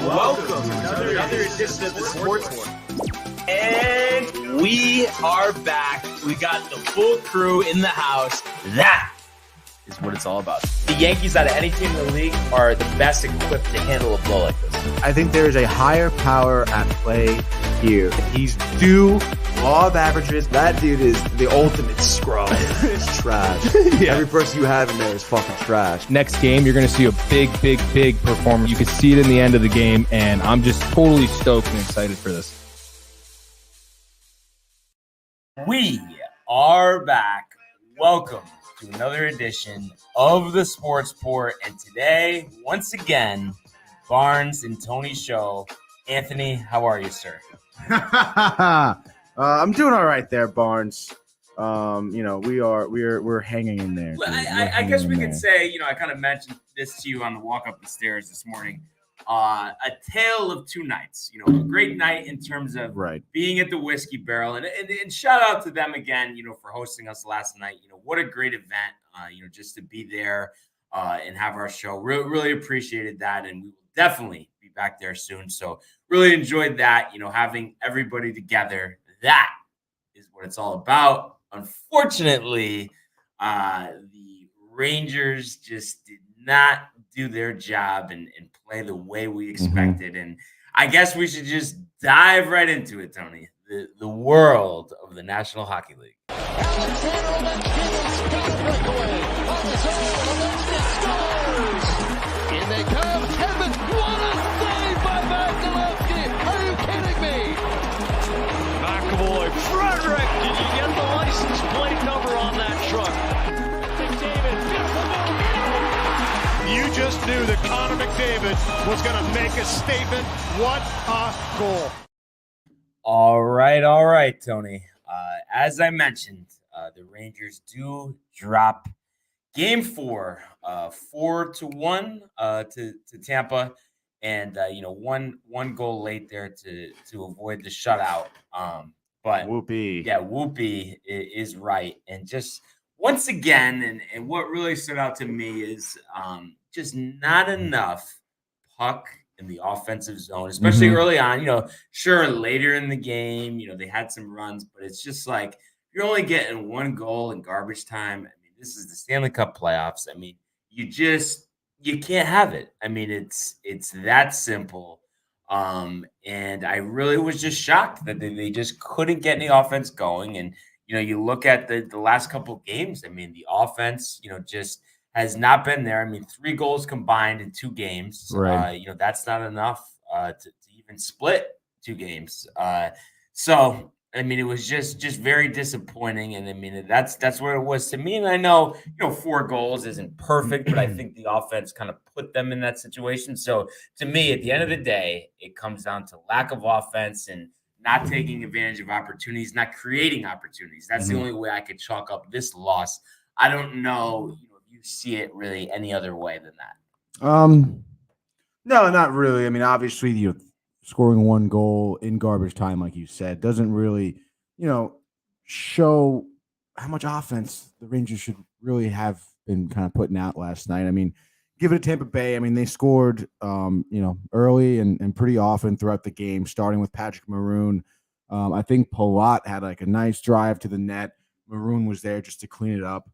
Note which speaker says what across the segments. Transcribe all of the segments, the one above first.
Speaker 1: Welcome to another edition of the Sports War. And we are back. We got the full crew in the house. That is what it's all about. The Yankees, out of any team in the league, are the best equipped to handle a blow like this.
Speaker 2: I think there is a higher power at play here. He's due law of averages. That dude is the ultimate scrub. It's trash. Yeah. Every person you have in there is fucking trash.
Speaker 3: Next game, you're going to see a big performance. You can see it in the end of the game, and I'm just totally stoked and excited for this.
Speaker 1: We are back. Welcome to another edition of the Sports Port. And today, once again, Barnes and Tony show. Anthony, how are you, sir?
Speaker 2: I'm doing all right there, Barnes. We're hanging in there.
Speaker 1: I guess we could say, I kind of mentioned this to you on the walk up the stairs this morning. A tale of two nights. A great night in terms of being at the Whiskey Barrel, and shout out to them again, for hosting us last night. What a great event. Just to be there and have our show. Really appreciated that, and we will definitely be back there soon. So really enjoyed that. Having everybody together. That is what it's all about. Unfortunately, the Rangers just did not do their job and play the way we expected. And I guess we should just dive right into it, Tony. The world of the National Hockey League.
Speaker 4: In they come, Kevin, what a save by Vasilevsky! Are you kidding me? McAvoy, Frederick, did you get the license plate number on that truck? McDavid, beautiful move! You just knew that Connor McDavid was going to make a statement. What a goal!
Speaker 1: All right, Tony. As I mentioned, the Rangers do drop Game 4, 4-1 to Tampa, and one goal late there to avoid the shutout. But
Speaker 2: whoopee,
Speaker 1: yeah, whoopee is right, and just once again, and what really stood out to me is just not enough puck in the offensive zone, especially early on. Sure, later in the game, they had some runs, but it's just like you're only getting one goal in garbage time. I mean, this is the Stanley Cup playoffs. I mean, you can't have it. I mean, it's that simple. And I really was just shocked that they just couldn't get any offense going. And you look at the last couple of games. I mean, the offense, just has not been there. I mean, 3 goals combined in 2 games.
Speaker 2: Right.
Speaker 1: That's not enough to even split 2 games. So I mean, it was just very disappointing. And I mean, that's what it was to me. And I know, 4 goals isn't perfect, but I think the offense kind of put them in that situation. So to me, at the end of the day, it comes down to lack of offense and not taking advantage of opportunities, not creating opportunities. That's the only way I could chalk up this loss. I don't know, you see it really any other way than that.
Speaker 2: No, not really. I mean, obviously, scoring 1 goal in garbage time, like you said, doesn't really, show how much offense the Rangers should really have been kind of putting out last night. I mean, give it to Tampa Bay. I mean, they scored, early and pretty often throughout the game, starting with Patrick Maroon. I think Palat had like a nice drive to the net. Maroon was there just to clean it up.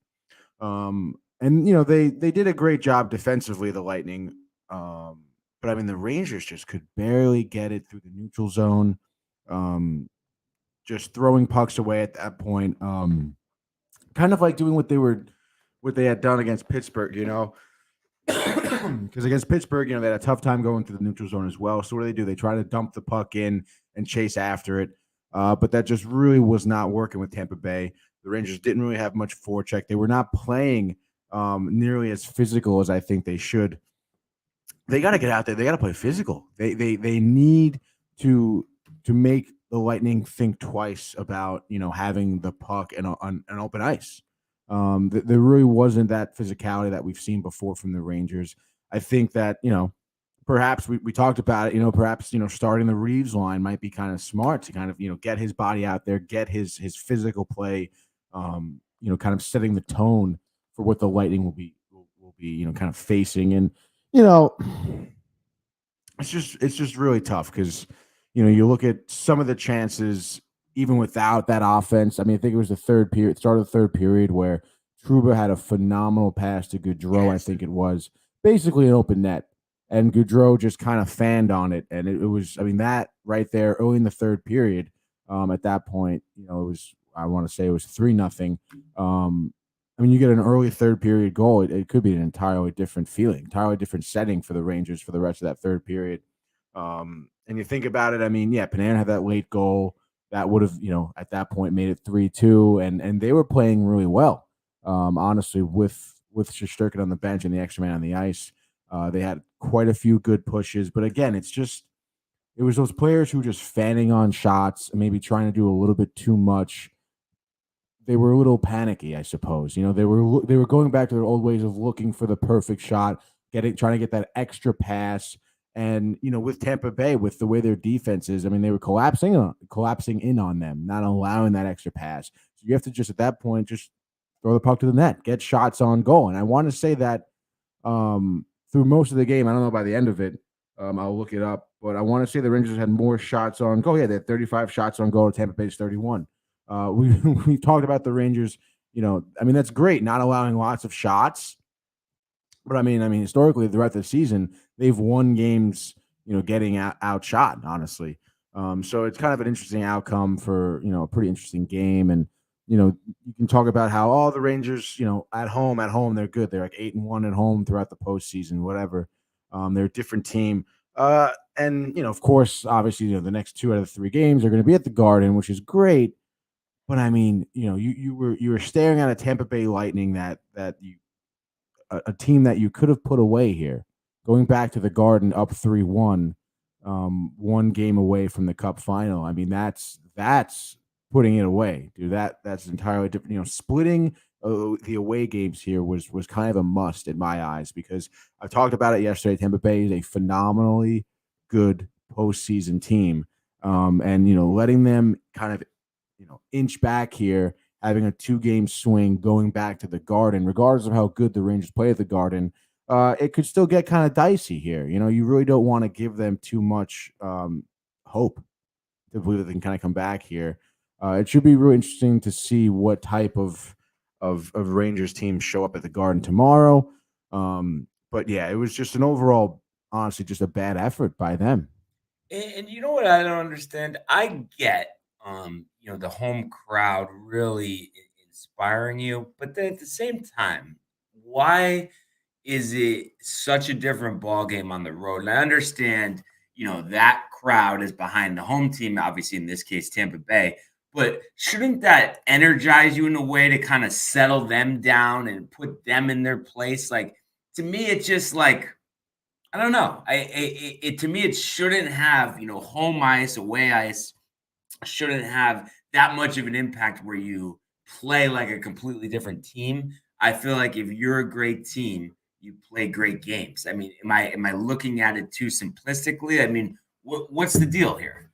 Speaker 2: And they did a great job defensively, the Lightning. But I mean, the Rangers just could barely get it through the neutral zone. Just throwing pucks away at that point. Kind of like doing what they had done against Pittsburgh, because against Pittsburgh, they had a tough time going through the neutral zone as well. So what do? They try to dump the puck in and chase after it. But that just really was not working with Tampa Bay. The Rangers didn't really have much forecheck. They were not playing nearly as physical as I think they should. They got to get out there. They got to play physical. They need to make the Lightning think twice about having the puck and on open ice. There really wasn't that physicality that we've seen before from the Rangers. I think that perhaps we talked about it. Perhaps starting the Reeves line might be kind of smart to kind of get his body out there, get his physical play. Kind of setting the tone for what the Lightning will be kind of facing. And it's just really tough because you look at some of the chances even without that offense. I mean, I think it was the start of the third period where Trouba had a phenomenal pass to Goudreau. I think it was basically an open net, and Goudreau just kind of fanned on it, and it was. I mean, that right there early in the third period. At that point, it was. I want to say it was 3-0. I mean, you get an early third period goal, it could be an entirely different feeling, entirely different setting for the Rangers for the rest of that third period. And you think about it, I mean, yeah, Panarin had that late goal that would have, at that point made it 3-2, and they were playing really well. Honestly, with Shesterkin on the bench and the extra man on the ice, they had quite a few good pushes. But again, it was those players who were just fanning on shots and maybe trying to do a little bit too much. They were a little panicky, I suppose. They were going back to their old ways of looking for the perfect shot, trying to get that extra pass. And with Tampa Bay, with the way their defense is, I mean, they were collapsing in on them, not allowing that extra pass. So you have to just at that point just throw the puck to the net, get shots on goal. And I want to say that through most of the game, I don't know by the end of it, I'll look it up, but I want to say the Rangers had more shots on goal. Yeah, they had 35 shots on goal. Tampa Bay's 31. We talked about the Rangers. I mean, that's great, not allowing lots of shots. But I mean, historically throughout the season, they've won games, getting outshot. Honestly, so it's kind of an interesting outcome for a pretty interesting game. And you can talk about how the Rangers, at home they're good. They're like 8-1 at home throughout the postseason, whatever. They're a different team. And of course, obviously, the next 2 out of the 3 games are going to be at the Garden, which is great. But I mean, you were staring at a Tampa Bay Lightning that a team that you could have put away here, going back to the Garden up 3-1, 1 game away from the Cup final. I mean, that's putting it away, dude. That's entirely different. Splitting the away games here was kind of a must in my eyes, because I talked about it yesterday. Tampa Bay is a phenomenally good postseason team, and letting them kind of inch back here, having a 2-game swing, going back to the Garden, regardless of how good the Rangers play at the Garden, it could still get kind of dicey here. You really don't want to give them too much hope to believe that they can kind of come back here. It should be really interesting to see what type of Rangers teams show up at the Garden tomorrow. But yeah, it was just an overall, honestly, just a bad effort by them.
Speaker 1: And you know what I don't understand? I get the home crowd really inspiring you, but then at the same time, why is it such a different ball game on the road? And I understand, that crowd is behind the home team, obviously in this case Tampa Bay, but shouldn't that energize you in a way to kind of settle them down and put them in their place? Like, to me, it's just like, I don't know. To me, it shouldn't have, home ice, away ice shouldn't have that much of an impact where you play like a completely different team. I feel like if you're a great team, you play great games. I mean, am I looking at it too simplistically? I mean, what's the deal here?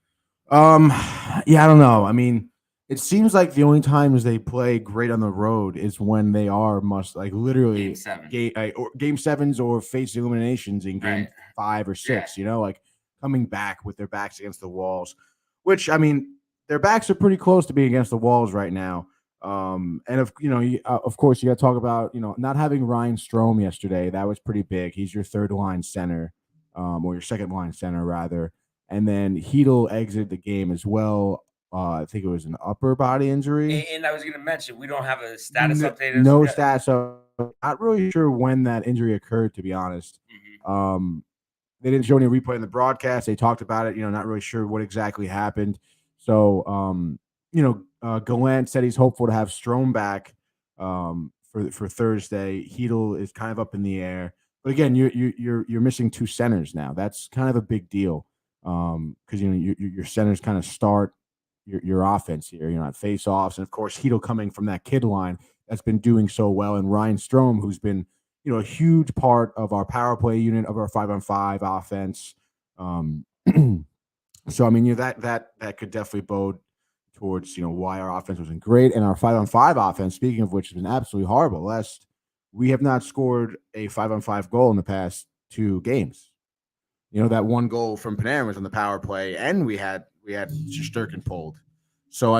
Speaker 2: Yeah, I don't know. I mean, it seems like the only times they play great on the road is when they are literally game 7s or face eliminations in game 5 or 6, like coming back with their backs against the walls, which, I mean, their backs are pretty close to being against the walls right now. And of course, you got to talk about, not having Ryan Strome yesterday. That was pretty big. He's your third line center, or your second line center rather. And then Hedl exited the game as well. I think it was an upper body injury.
Speaker 1: And I was going to mention, we don't have a status update.
Speaker 2: No status. So not really sure when that injury occurred, to be honest. Mm-hmm. They didn't show any replay in the broadcast. They talked about it, not really sure what exactly happened. So, Gallant said he's hopeful to have Strome back for Thursday. Hedl is kind of up in the air. But again, you're missing 2 centers now. That's kind of a big deal, because your centers kind of start your offense here, at face-offs, and of course Hedl coming from that kid line that's been doing so well, and Ryan Strome, who's been a huge part of our power play unit, of our 5-on-5 offense. So I mean, that could definitely bode towards why our offense wasn't great, and our 5-on-5 offense, speaking of which, has been absolutely horrible. We have not scored a 5-on-5 goal in the past 2 games. That one goal from Panarin was on the power play, and we had Shesterkin pulled. So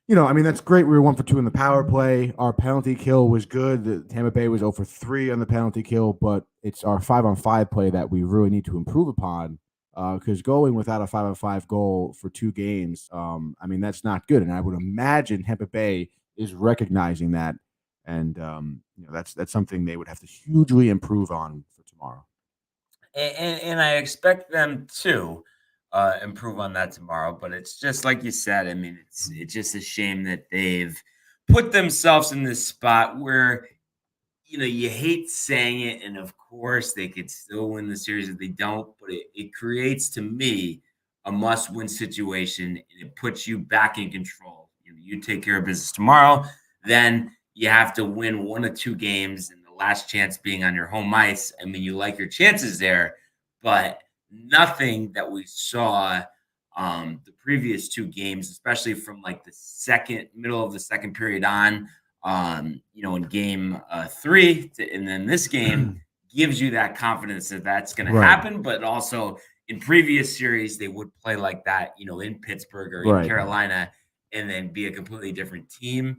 Speaker 2: that's great. We were 1 for 2 in the power play. Our penalty kill was good. The Tampa Bay was 0 for 3 on the penalty kill, but it's our 5-on-5 play that we really need to improve upon. Because going without a 5-on-5 goal for 2 games, that's not good. And I would imagine Tampa Bay is recognizing that, and that's something they would have to hugely improve on for tomorrow.
Speaker 1: And I expect them to improve on that tomorrow. But it's just like you said. I mean, it's just a shame that they've put themselves in this spot where, you hate saying it, and of course they could still win the series if they don't, but it creates, to me, a must-win situation, and it puts you back in control. You take care of business tomorrow, then you have to win 1 or 2 games, and the last chance being on your home ice. I mean, you like your chances there, but nothing that we saw the previous 2 games, especially from like the middle of the second period on, in game 3, and then this game gives you that confidence that that's going to happen. But also in previous series, they would play like that, in Pittsburgh or in Carolina, and then be a completely different team.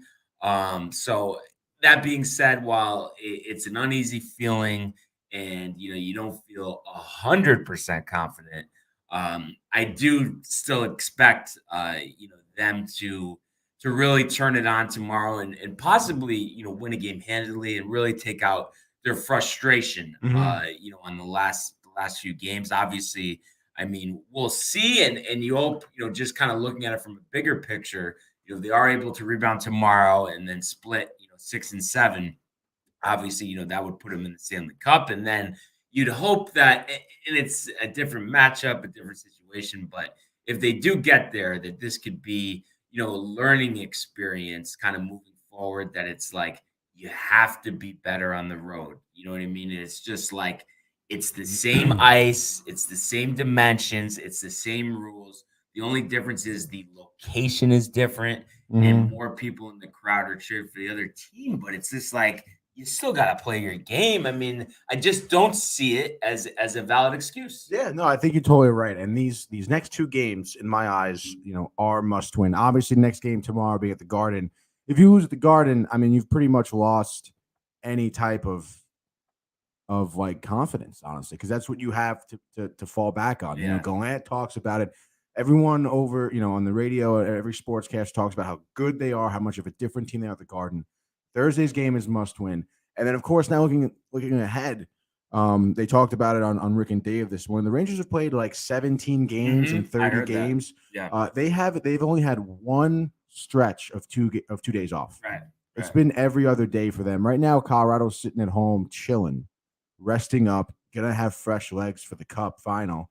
Speaker 1: So that being said, while it's an uneasy feeling and, you don't feel 100% confident, I do still expect, them to really turn it on tomorrow and possibly, win a game handily and really take out their frustration, on the last few games. Obviously, I mean, we'll see. And you hope, just kind of looking at it from a bigger picture, they are able to rebound tomorrow and then split, 6 and 7. Obviously, that would put them in the Stanley Cup. And then you'd hope that, and it's a different matchup, a different situation, but if they do get there, that this could be, a learning experience kind of moving forward, that it's like you have to be better on the road. You know what I mean? It's just like it's the same ice, it's the same dimensions, it's the same rules. The only difference is the location is different and more people in the crowd are cheering for the other team. But it's just like you still got to play your game. I mean, I just don't see it as a valid excuse.
Speaker 2: Yeah, no, I think you're totally right. And these next 2 games, in my eyes, are must win. Obviously, next game tomorrow being at the Garden. If you lose at the Garden, I mean, you've pretty much lost any type of like confidence, honestly, because that's what you have to fall back on.
Speaker 1: Yeah.
Speaker 2: Gallant talks about it. Everyone over, on the radio, every sportscast talks about how good they are, how much of a different team they are at the Garden. Thursday's game is must win. And then, of course, now looking ahead, they talked about it on Rick and Dave this morning. The Rangers have played like 17 games in 30 games.
Speaker 1: That. Yeah.
Speaker 2: They've only had 1 stretch of 2 days off.
Speaker 1: Right.
Speaker 2: It's been every other day for them. Right now, Colorado's sitting at home, chilling, resting up, gonna have fresh legs for the Cup final.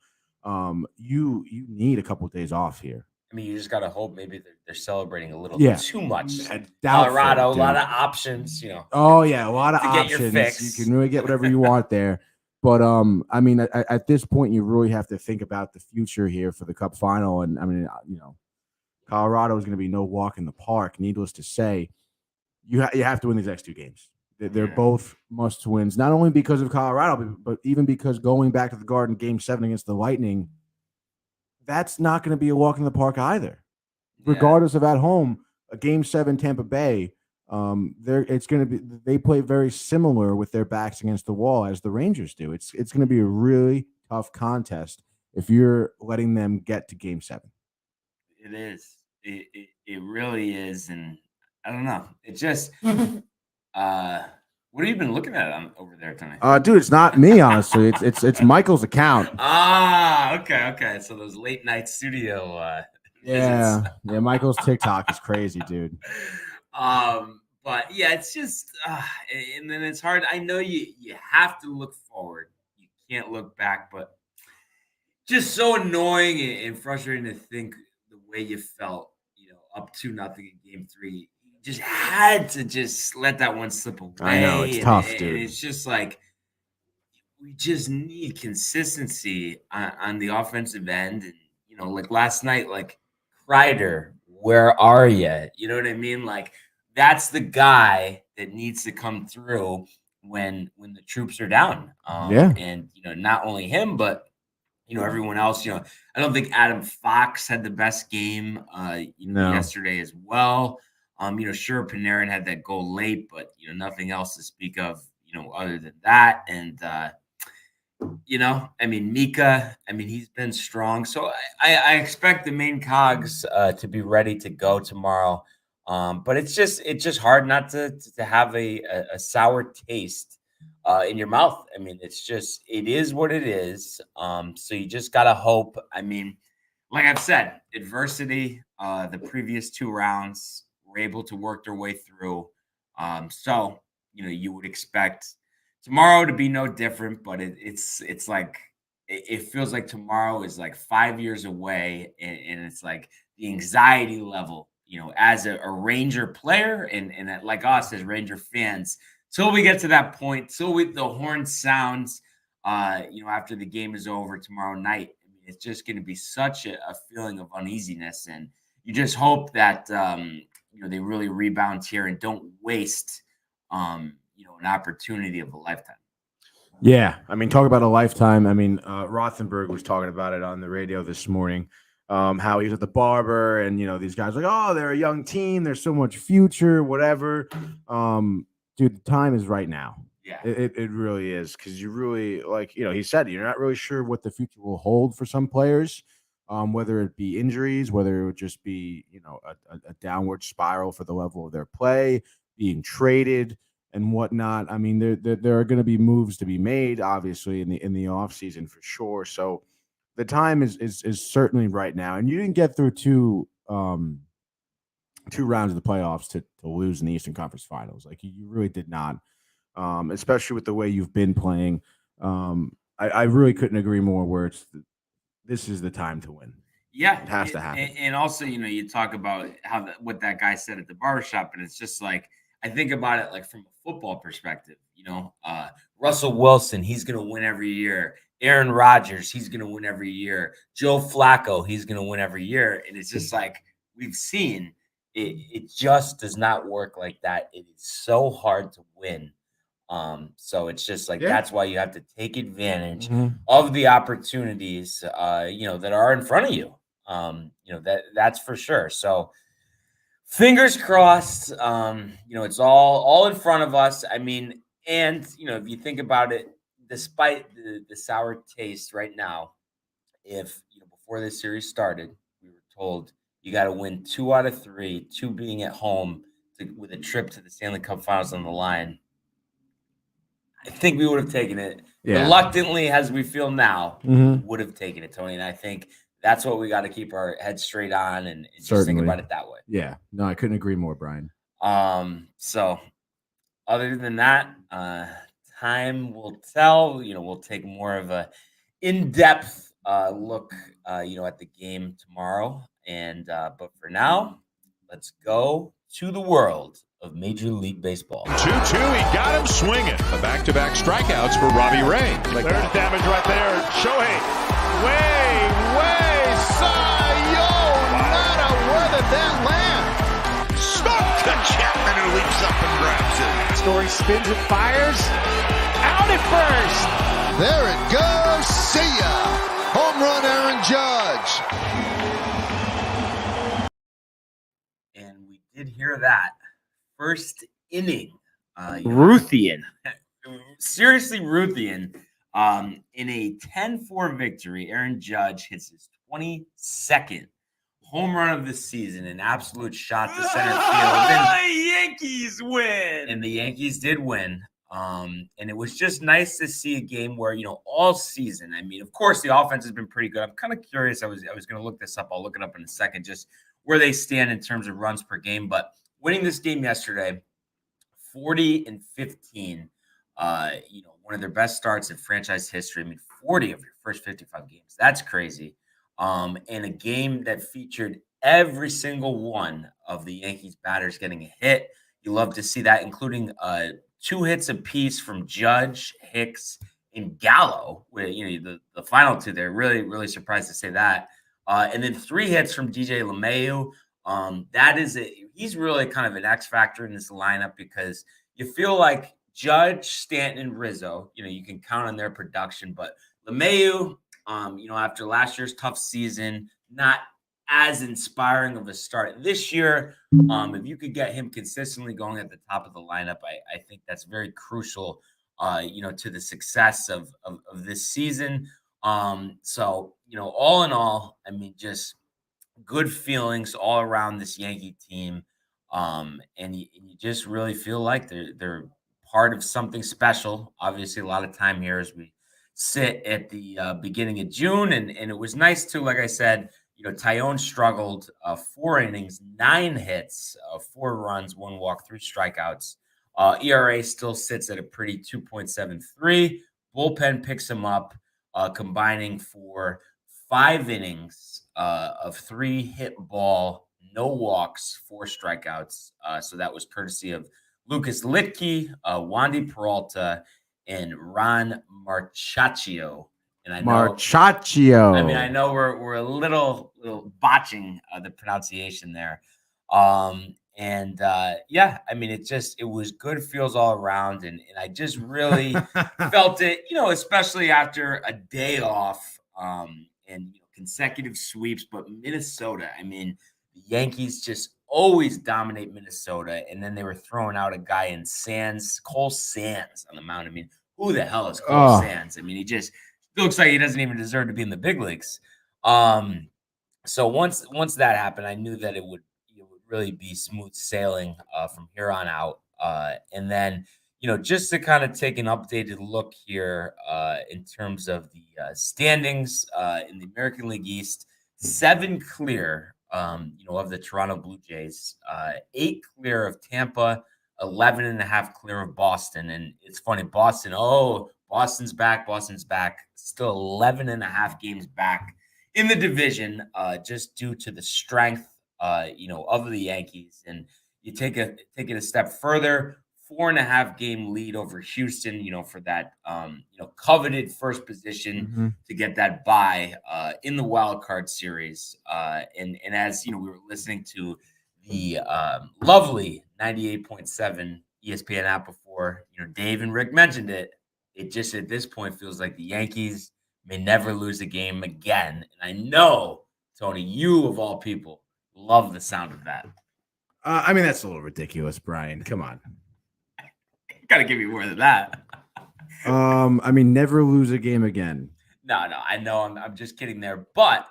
Speaker 2: You need a couple of days off here.
Speaker 1: I mean, you just gotta hope maybe they're celebrating a little too much.
Speaker 2: Colorado,
Speaker 1: a lot of options,
Speaker 2: Oh yeah, a lot of options.
Speaker 1: Get your fix.
Speaker 2: You can really get whatever you want there. But I mean, at this point, you really have to think about the future here for the Cup final. And I mean, Colorado is going to be no walk in the park. Needless to say, you have to win these next 2 games. They're both must wins, not only because of Colorado, but even because going back to the Garden, Game 7 against the Lightning, that's not going to be a walk in the park either. Yeah. Regardless of at home, a Game 7 Tampa Bay, it's going to be. They play very similar with their backs against the wall as the Rangers do. It's going to be a really tough contest if you're letting them get to Game 7.
Speaker 1: It is. It really is, and I don't know. It just. What have you been looking at over there tonight?
Speaker 2: Dude, it's not me, honestly. It's Michael's account.
Speaker 1: Okay. So those late night studio.
Speaker 2: Yeah. Michael's TikTok is crazy, dude.
Speaker 1: But yeah, it's just, and then it's hard. I know you have to look forward. You can't look back, but just so annoying and frustrating to think the way you felt, up 2-0 in Game 3. Just had to just let that one slip away.
Speaker 2: I know, it's tough, dude.
Speaker 1: And it's just like we just need consistency on the offensive end. And, like last night, like Kreider, where are you? You know what I mean? Like that's the guy that needs to come through when the troops are down. And not only him, but everyone else. I don't think Adam Fox had the best game yesterday as well. Sure, Panarin had that goal late, but nothing else to speak of, other than that. And Mika, he's been strong. So I expect the main cogs to be ready to go tomorrow. But it's just hard not to have a sour taste in your mouth. It is what it is. So you just gotta hope. Like I've said, adversity, the previous 2 rounds were able to work their way through. So you would expect tomorrow to be no different, but it's like it feels like tomorrow is like 5 years away, and it's like the anxiety level, as a Ranger player and like us as Ranger fans, till we get to that point, till the horn sounds, after the game is over tomorrow night. It's just going to be such a feeling of uneasiness, and you just hope that they really rebound here and don't waste an opportunity of a lifetime.
Speaker 2: Yeah, talk about a lifetime. Rothenberg was talking about it on the radio this morning. How he was at the barber, and these guys are like, oh, they're a young team, there's so much future, whatever. Dude, the time is right now.
Speaker 1: Yeah,
Speaker 2: it really is, because you really, like, he said, you're not really sure what the future will hold for some players, whether it be injuries, whether it would just be a downward spiral for the level of their play, being traded and whatnot. There are going to be moves to be made, obviously, in the off season for sure. So the time is certainly right now, and you didn't get through two rounds of the playoffs to lose in the Eastern Conference Finals. Like, you really did not, especially with the way you've been playing. I really couldn't agree more. Where this is the time to win.
Speaker 1: Yeah,
Speaker 2: it has to happen.
Speaker 1: And also, you talk about what that guy said at the barbershop, and it's just like, I think about it like from a football perspective. Russell Wilson, he's going to win every year. Aaron Rodgers, he's going to win every year. Joe Flacco, he's going to win every year. And it's just like we've seen, it just does not work like that. It is so hard to win. So it's just like, that's why you have to take advantage of the opportunities, that are in front of you. That's for sure. So fingers crossed, it's all in front of us. And, if you think about it, despite the sour taste right now, if, before this series started, we were told you got to win 2 out of 3, 2 being at home with a trip to the Stanley Cup Finals on the line, I think we would have taken it. Yeah. Reluctantly, as we feel now, would have taken it, Tony. And I think that's what we got to keep our heads straight on and just think about it that way.
Speaker 2: Yeah. No, I couldn't agree more, Brian.
Speaker 1: So other than that, time will tell. We'll take more of a in-depth look, at the game tomorrow. And but for now, let's go to the world of Major League Baseball.
Speaker 5: 2-2, he got him swinging. The back-to-back strikeouts for Robbie Ray.
Speaker 6: There's damage right there. Shohei, way, Cy-Yo, Nada, where did that land?
Speaker 5: Smoked to Chapman, who leaps up and grabs it.
Speaker 6: Story spins and fires. Out at first.
Speaker 7: There it goes. See ya. Home run, Aaron Judge.
Speaker 1: And we did hear that. First inning.
Speaker 3: Ruthian.
Speaker 1: Seriously, Ruthian. In a 10-4 victory, Aaron Judge hits his 22nd home run of the season, an absolute shot to center field.
Speaker 3: The Yankees win.
Speaker 1: And the Yankees did win. And it was just nice to see a game where, all season, of course, the offense has been pretty good. I'm kind of curious. I was going to look this up. I'll look it up in a second, just where they stand in terms of runs per game. But winning this game yesterday, 40-15, one of their best starts in franchise history. 40 of your first 55 games. That's crazy. And a game that featured every single one of the Yankees batters getting a hit. You love to see that, including 2 hits apiece from Judge, Hicks, and Gallo. With the final 2 there. Really, really surprised to say that. And then 3 hits from DJ LeMahieu. He's really kind of an X factor in this lineup, because you feel like Judge, Stanton, and Rizzo, you can count on their production, but LeMahieu, after last year's tough season, not as inspiring of a start this year. If you could get him consistently going at the top of the lineup, I think that's very crucial, to the success of this season. So, all in all, I mean, just good feelings all around this Yankee team. And you just really feel like they're part of something special. Obviously, a lot of time here as we sit at the beginning of June, and it was nice to, like I said, Tyone struggled 4 innings, 9 hits, 4 runs, 1 walk, 3 strikeouts. ERA still sits at a pretty 2.73. Bullpen picks him up, combining for 5 innings of 3 hit ball, no walks, 4 strikeouts. So that was courtesy of Lucas Litke, Wandy Peralta, and Ron Marchaccio. And I know we're a little botching the pronunciation there. It was good feels all around, and I just really felt it, especially after a day off, and consecutive sweeps. But Minnesota, I mean, the Yankees just always dominate Minnesota, and then they were throwing out a guy in Cole Sands on the mound. I mean, who the hell is Cole Sands? I mean, he just looks like he doesn't even deserve to be in the big leagues. So once that happened, I knew that it would really be smooth sailing from here on out. And then, just to kind of take an updated look here in terms of the standings in the American League East, 7 clear, of the Toronto Blue Jays, 8 clear of Tampa, 11.5 clear of Boston. And it's funny, Boston's back, still 11.5 games back in the division, just due to the strength, of the Yankees. And you take it a step further, 4.5 game lead over Houston, for that, coveted first position to get that bye in the wild card series. And as, we were listening to the lovely 98.7 ESPN app before, Dave and Rick mentioned it. It just at this point feels like the Yankees may never lose a game again. And I know, Tony, you of all people love the sound of that.
Speaker 2: I mean, that's a little ridiculous, Brian. Come on.
Speaker 1: Gotta give you more than that.
Speaker 2: I mean, never lose a game again.
Speaker 1: No, I know I'm just kidding there. But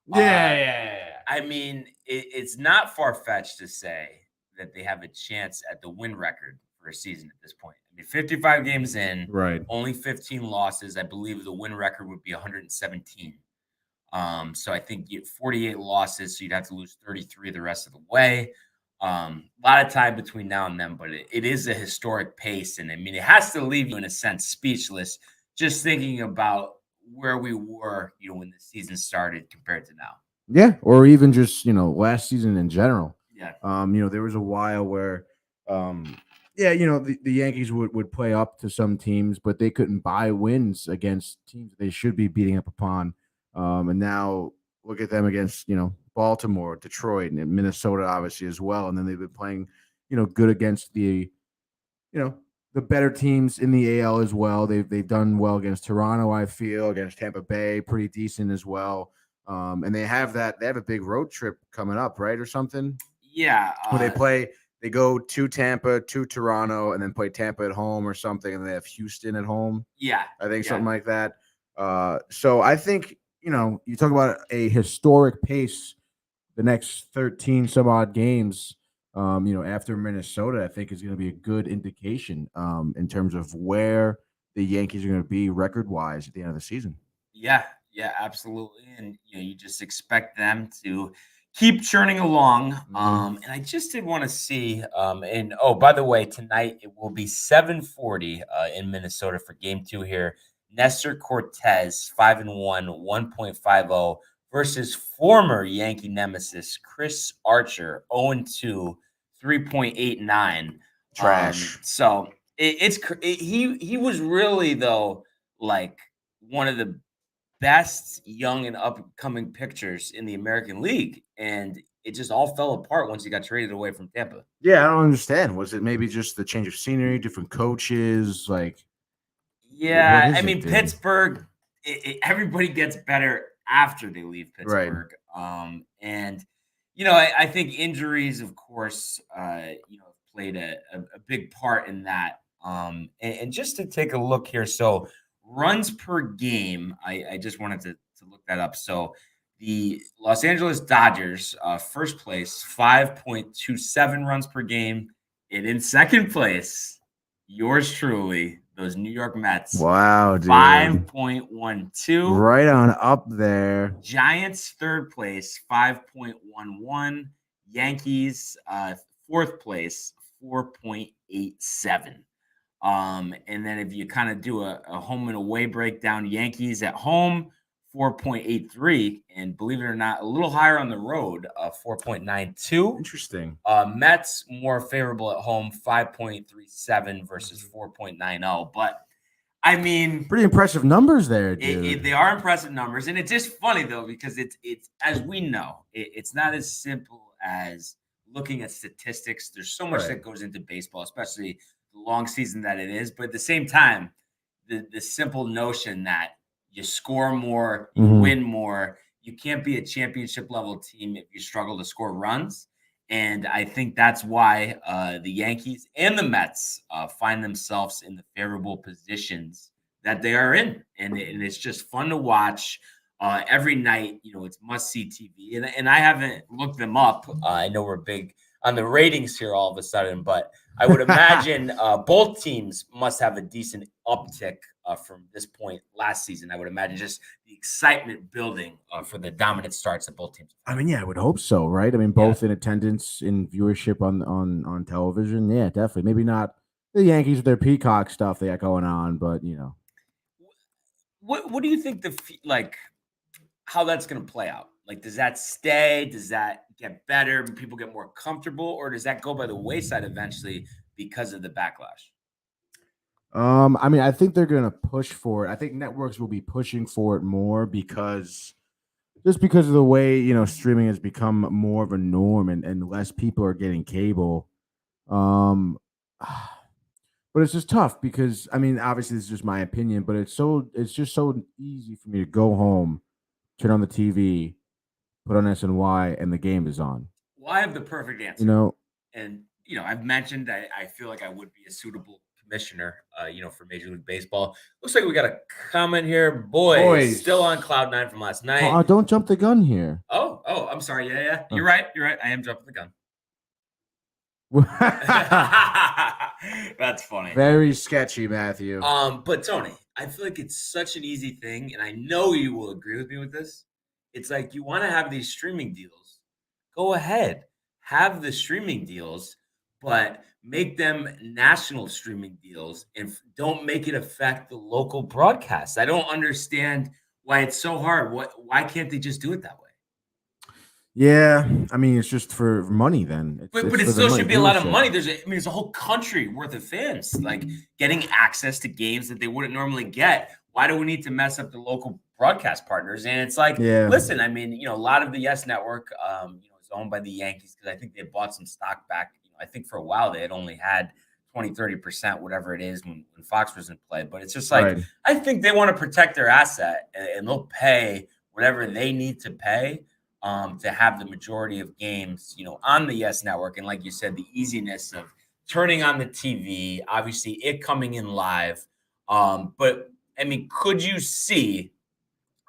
Speaker 2: yeah.
Speaker 1: I mean, it's not far-fetched to say that they have a chance at the win record for a season at this point. I mean, 55 games in,
Speaker 2: right?
Speaker 1: Only 15 losses. I believe the win record would be 117. So I think you have 48 losses, so you'd have to lose 33 the rest of the way. A lot of time between now and then, but it is a historic pace. And I mean, it has to leave you in a sense speechless just thinking about where we were, when the season started compared to now.
Speaker 2: Yeah. Or even just, last season in general.
Speaker 1: Yeah.
Speaker 2: There was a while where, the Yankees would play up to some teams, but they couldn't buy wins against teams they should be beating up upon. And now look at them against, Baltimore, Detroit, and Minnesota, obviously, as well. And then they've been playing, good against the better teams in the AL as well. They've done well against Toronto, I feel, against Tampa Bay, pretty decent as well. And they have a big road trip coming up, right, or something?
Speaker 1: Yeah.
Speaker 2: They go to Tampa, to Toronto, and then play Tampa at home or something, and they have Houston at home.
Speaker 1: Yeah.
Speaker 2: I think something like that. So I think, you talk about a historic pace the next 13 some odd games, after Minnesota, I think is going to be a good indication in terms of where the Yankees are going to be record-wise at the end of the season.
Speaker 1: Yeah, absolutely. And, you just expect them to keep churning along. And I just did want to see, by the way, tonight it will be 7:40 in Minnesota for game 2 here. Nestor Cortez, 5-1, 1.50 versus former Yankee nemesis Chris Archer, 0-2, 3.89.
Speaker 2: Trash.
Speaker 1: So he was really, though, like one of the best young and upcoming pitchers in the American League. And it just all fell apart once he got traded away from Tampa.
Speaker 2: Yeah, I don't understand. Was it maybe just the change of scenery, different coaches? Like,
Speaker 1: yeah, I mean, Pittsburgh, everybody gets better after they leave Pittsburgh. Right. And, I think injuries, of course, played a big part in that. And just to take a look here, so runs per game, I just wanted to look that up. So the Los Angeles Dodgers, first place, 5.27 runs per game. And in second place, yours truly, those New York Mets.
Speaker 2: Wow, dude.
Speaker 1: 5.12.
Speaker 2: Right on up there.
Speaker 1: Giants, third place, 5.11. Yankees, fourth place, 4.87. And then if you kind of do a home and away breakdown, Yankees at home, 4.83, and believe it or not, a little higher on the road, 4.92.
Speaker 2: Interesting.
Speaker 1: Mets more favorable at home, 5.37 versus 4.90. But I mean,
Speaker 2: pretty impressive numbers there, dude.
Speaker 1: They are impressive numbers, and it's just funny though because it's as we know, it's not as simple as looking at statistics. There's so much that goes into baseball, especially the long season that it is. But at the same time, the simple notion that you score more, you win more. You can't be a championship level team if you struggle to score runs. And I think that's why the Yankees and the Mets find themselves in the favorable positions that they are in. And it's just fun to watch every night. It's must-see TV. And I haven't looked them up. I know we're big on the ratings here all of a sudden, but I would imagine both teams must have a decent uptick from this point last season. I would imagine just the excitement building for the dominant starts that both teams.
Speaker 2: I mean, yeah, I would hope so, right? I mean, both in attendance, in viewership on television. Yeah, definitely. Maybe not the Yankees with their Peacock stuff they got going on, but
Speaker 1: What do you think how that's going to play out? Like, does that stay? Does that get better? People get more comfortable, or does that go by the wayside eventually because of the backlash?
Speaker 2: I mean, I think they're going to push for it. I think networks will be pushing for it more because of the way, streaming has become more of a norm and less people are getting cable. But it's just tough because, I mean, obviously this is just my opinion, but it's just so easy for me to go home, turn on the TV, put on SNY, and the game is on.
Speaker 1: Well, I have the perfect answer. And I've mentioned I feel like I would be a suitable commissioner, for Major League Baseball. Looks like we got a comment here. Boys, still on cloud 9 from last night.
Speaker 2: Oh, don't jump the gun here.
Speaker 1: Oh, I'm sorry. Yeah. You're right. I am jumping the gun. That's funny.
Speaker 2: Very sketchy, Matthew.
Speaker 1: But Tony, I feel like it's such an easy thing, and I know you will agree with me with this. It's like you want to have these streaming deals. Go ahead, have the streaming deals, but make them national streaming deals and don't make it affect the local broadcasts. I don't understand why it's so hard. Why can't they just do it that way?
Speaker 2: Yeah, I mean, it's just for money then.
Speaker 1: But it still should be a lot of money. There's a whole country worth of fans like getting access to games that they wouldn't normally get. Why do we need to mess up the local broadcast partners? And it's like, listen, I mean, a lot of the Yes Network, is owned by the Yankees because I think they bought some stock back. I think for a while they had only had 20, 30%, whatever it is when Fox was in play. But it's just like, I think they want to protect their asset and they'll pay whatever they need to pay to have the majority of games, on the Yes Network. And like you said, the easiness of turning on the TV, obviously it coming in live. But I mean, could you see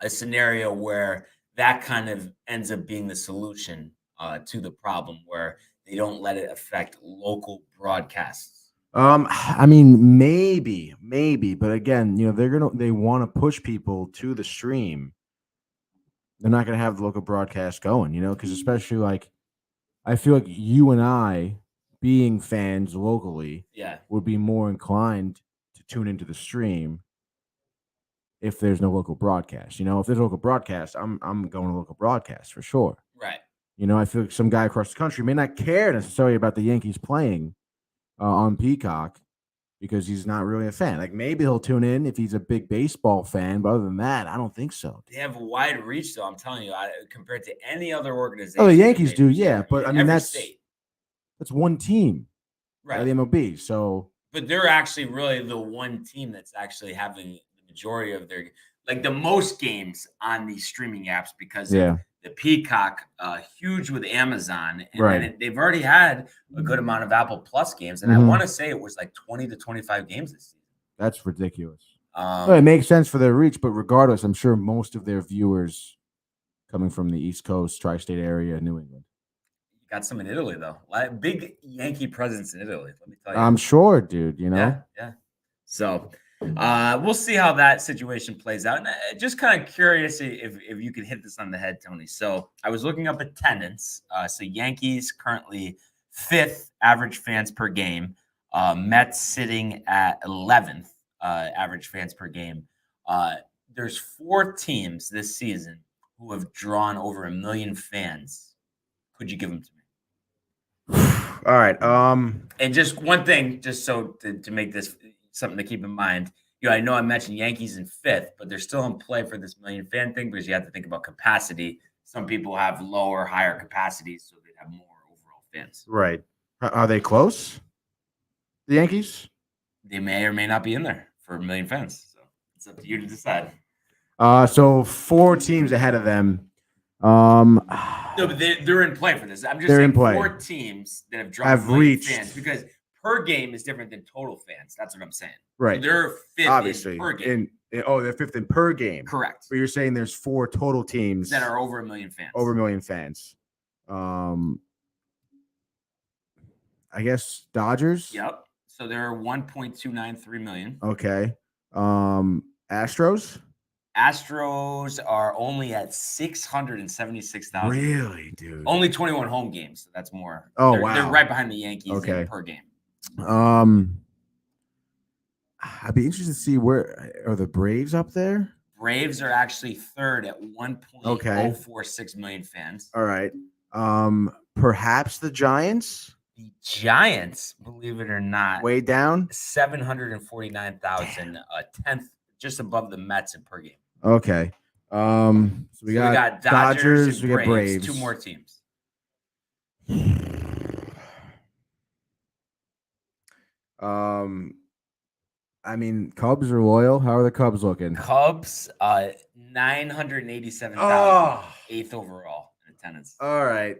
Speaker 1: a scenario where that kind of ends up being the solution to the problem where they don't let it affect local broadcasts?
Speaker 2: I mean, maybe, but again, they want to push people to the stream. They're not going to have the local broadcast going, because especially like, I feel like you and I, being fans locally, would be more inclined to tune into the stream if there's no local broadcast. If there's a local broadcast, I'm going to local broadcast for sure.
Speaker 1: Right.
Speaker 2: I feel like some guy across the country may not care necessarily about the Yankees playing on Peacock, because he's not really a fan. Like maybe he'll tune in if he's a big baseball fan, but other than that, I don't think so.
Speaker 1: They have a wide reach, though. I'm telling you, compared to any other organization.
Speaker 2: Oh, the Yankees do, yeah, but I mean that's
Speaker 1: state.
Speaker 2: That's one team,
Speaker 1: right?
Speaker 2: The MLB. So,
Speaker 1: but they're actually really the one team that's actually having the majority of their the most games on these streaming apps because of the Peacock, huge with Amazon, and then they've already had a good amount of Apple Plus games, and I want to say it was like 20 to 25 games this season.
Speaker 2: That's ridiculous. It makes sense for their reach, but regardless, I'm sure most of their viewers coming from the East Coast, tri-state area, New England.
Speaker 1: You got some in Italy though, big Yankee presence in Italy. Let me tell you.
Speaker 2: I'm sure, dude. You know.
Speaker 1: Yeah. So. We'll see how that situation plays out. And just kind of curious if you could hit this on the head, Tony. So I was looking up attendance. So Yankees currently 5th average fans per game. Mets sitting at 11th average fans per game. There's 4 teams this season who have drawn over 1 million fans. Could you give them to me?
Speaker 2: All right.
Speaker 1: And just one thing, just so to make this something to keep in mind. I know I mentioned Yankees in 5th, but they're still in play for this 1 million fan thing because you have to think about capacity. Some people have lower, higher capacities, so they have more overall fans.
Speaker 2: Right. Are they close? The Yankees?
Speaker 1: They may or may not be in there for 1 million fans. So it's up to you to decide.
Speaker 2: So 4 teams ahead of them.
Speaker 1: No, but they're in play for this. I'm just saying 4 teams that have drawn 1 million fans because per game is different than total fans. That's what I'm saying.
Speaker 2: Right.
Speaker 1: So they're 5th
Speaker 2: obviously
Speaker 1: per game.
Speaker 2: They're 5th in per game.
Speaker 1: Correct.
Speaker 2: But you're saying there's 4 total teams
Speaker 1: that are over 1 million fans.
Speaker 2: Over 1 million fans. I guess Dodgers.
Speaker 1: Yep. So they're 1.293 million.
Speaker 2: Okay. Astros.
Speaker 1: Astros are only at 676,000.
Speaker 2: Really, dude?
Speaker 1: Only 21 home games. So that's more.
Speaker 2: Oh, wow.
Speaker 1: They're right behind the Yankees per game.
Speaker 2: I'd be interested to see where are the Braves up there?
Speaker 1: Braves are actually 3rd at 1.046 million fans.
Speaker 2: All right. Perhaps the Giants?
Speaker 1: The Giants, believe it or not,
Speaker 2: way down.
Speaker 1: 749,000, 10th, just above the Mets in per game.
Speaker 2: Okay. So we got Dodgers, we got Braves.
Speaker 1: 2 more teams.
Speaker 2: I mean, Cubs are loyal. How are the Cubs looking?
Speaker 1: Cubs, 987,000, 8th overall in attendance.
Speaker 2: All right.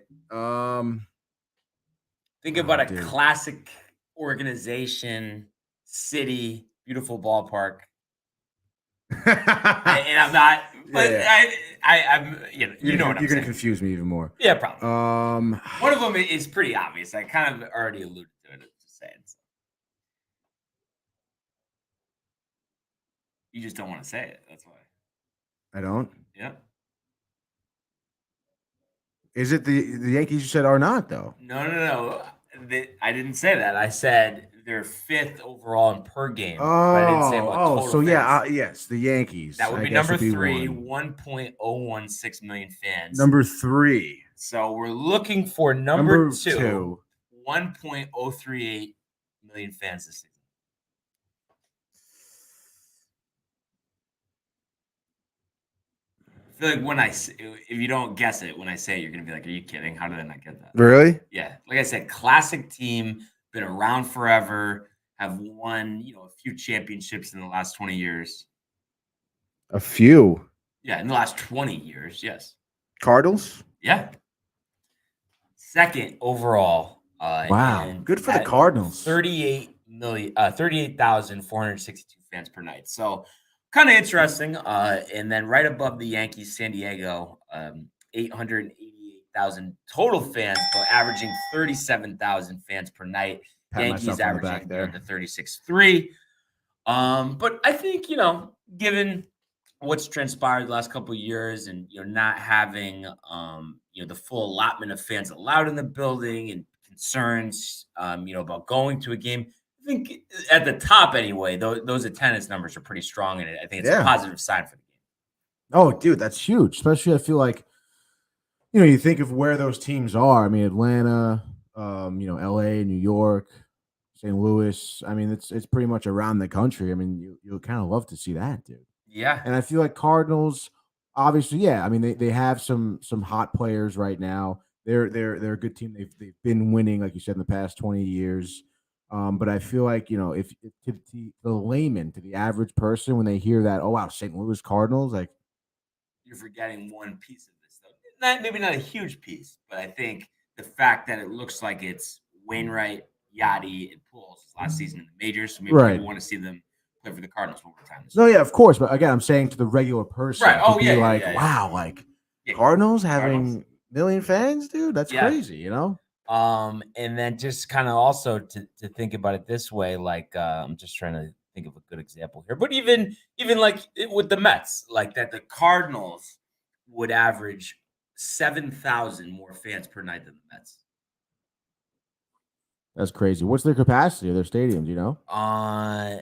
Speaker 1: Think about a classic organization, city, beautiful ballpark. And I'm not, but I'm, you know what I'm saying.
Speaker 2: You're gonna confuse me even more.
Speaker 1: Yeah, probably. One of them is pretty obvious. I kind of already alluded to it. Just saying. So. You just don't want to say it. That's why.
Speaker 2: I don't.
Speaker 1: Yeah.
Speaker 2: Is it the Yankees you said are not though?
Speaker 1: No. I didn't say that. I said they're 5th overall in per game.
Speaker 2: Oh,
Speaker 1: but I didn't say total fans.
Speaker 2: Yes, the Yankees.
Speaker 1: That would be number 3, 1.016 million fans.
Speaker 2: Number 3.
Speaker 1: So we're looking for number 2, 1.038 million fans this season. I feel like if you don't guess it, when I say it, you're going to be like, are you kidding? How did I not get that?
Speaker 2: Really?
Speaker 1: Yeah. Like I said, classic team, been around forever, have won, a few championships in the last 20 years.
Speaker 2: A few?
Speaker 1: Yeah, in the last 20 years, yes.
Speaker 2: Cardinals?
Speaker 1: Yeah. 2nd overall.
Speaker 2: Wow. Good for the Cardinals.
Speaker 1: 38,462 fans per night. So, kind of interesting. And then right above the Yankees, San Diego, 888,000 total fans, but averaging 37,000 fans per night. Yankees averaging the 36.3. But I think, given what's transpired the last couple of years and, not having, the full allotment of fans allowed in the building and concerns, about going to a game, I think at the top anyway, those attendance numbers are pretty strong, and I think it's a positive sign for the game.
Speaker 2: Oh, dude, that's huge. Especially, I feel like, you think of where those teams are. I mean, Atlanta, LA, New York, St. Louis. I mean, it's pretty much around the country. I mean, you'll kind of love to see that, dude.
Speaker 1: Yeah.
Speaker 2: And I feel like Cardinals, obviously, yeah. I mean, they have some hot players right now. They're a good team. They've been winning, like you said, in the past 20 years. But I feel like, if to the layman, to the average person, when they hear that, oh wow, St. Louis Cardinals, like,
Speaker 1: you're forgetting one piece of this, though. Maybe not a huge piece, but I think the fact that it looks like it's Wainwright, Yachty, and Pujols last season in the majors, so maybe people want to see them play for the Cardinals one more time.
Speaker 2: No, yeah, of course. But again, I'm saying to the regular person,
Speaker 1: right? Oh, yeah,
Speaker 2: wow, like Cardinals having million fans, dude, that's crazy,
Speaker 1: And then just kind of also to think about it this way, like I'm just trying to think of a good example here, but even like with the Mets, like that the Cardinals would average 7,000 more fans per night than the Mets.
Speaker 2: That's crazy. What's their capacity of their stadium? Do you know?
Speaker 1: I'll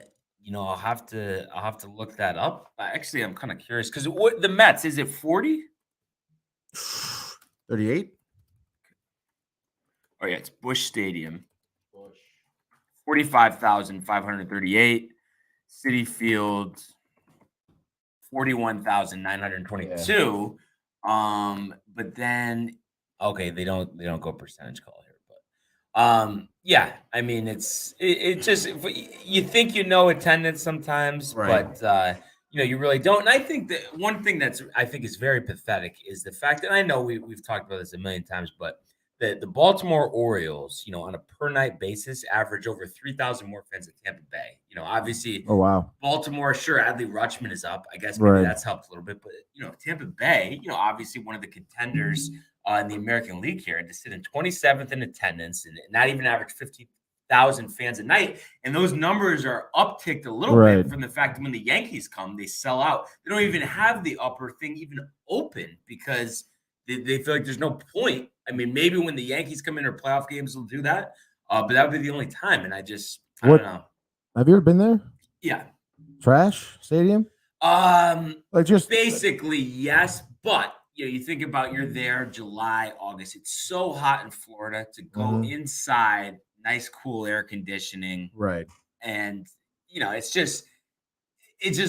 Speaker 1: have to look that up. Actually, I'm kind of curious because what the Mets is it 40?
Speaker 2: 38.
Speaker 1: Oh yeah, it's Busch Stadium. 45,538. Citi Field 41,922. But then they don't go percentage call here, but yeah, I mean it just you think attendance sometimes, right. But you really don't. And I think that one thing I think is very pathetic is the fact that I know we've talked about this a million times, but the Baltimore Orioles, on a per night basis, average over 3,000 more fans at Tampa Bay. Obviously,
Speaker 2: oh wow,
Speaker 1: Baltimore, sure, Adley Rutschman is up. I guess maybe that's helped a little bit, but Tampa Bay, obviously one of the contenders in the American League here, and to sit in 27th in attendance and not even average 50,000 fans a night, and those numbers are upticked a little bit from the fact that when the Yankees come, they sell out. They don't even have the upper thing even open because they feel like there's no point. I mean, maybe when the Yankees come in or playoff games, they'll do that. But that would be the only time. And I don't know.
Speaker 2: Have you ever been there?
Speaker 1: Yeah.
Speaker 2: Trash stadium?
Speaker 1: Like just basically, yes. But you think about you're there July, August. It's so hot in Florida to go inside, nice, cool air conditioning.
Speaker 2: Right.
Speaker 1: And it's just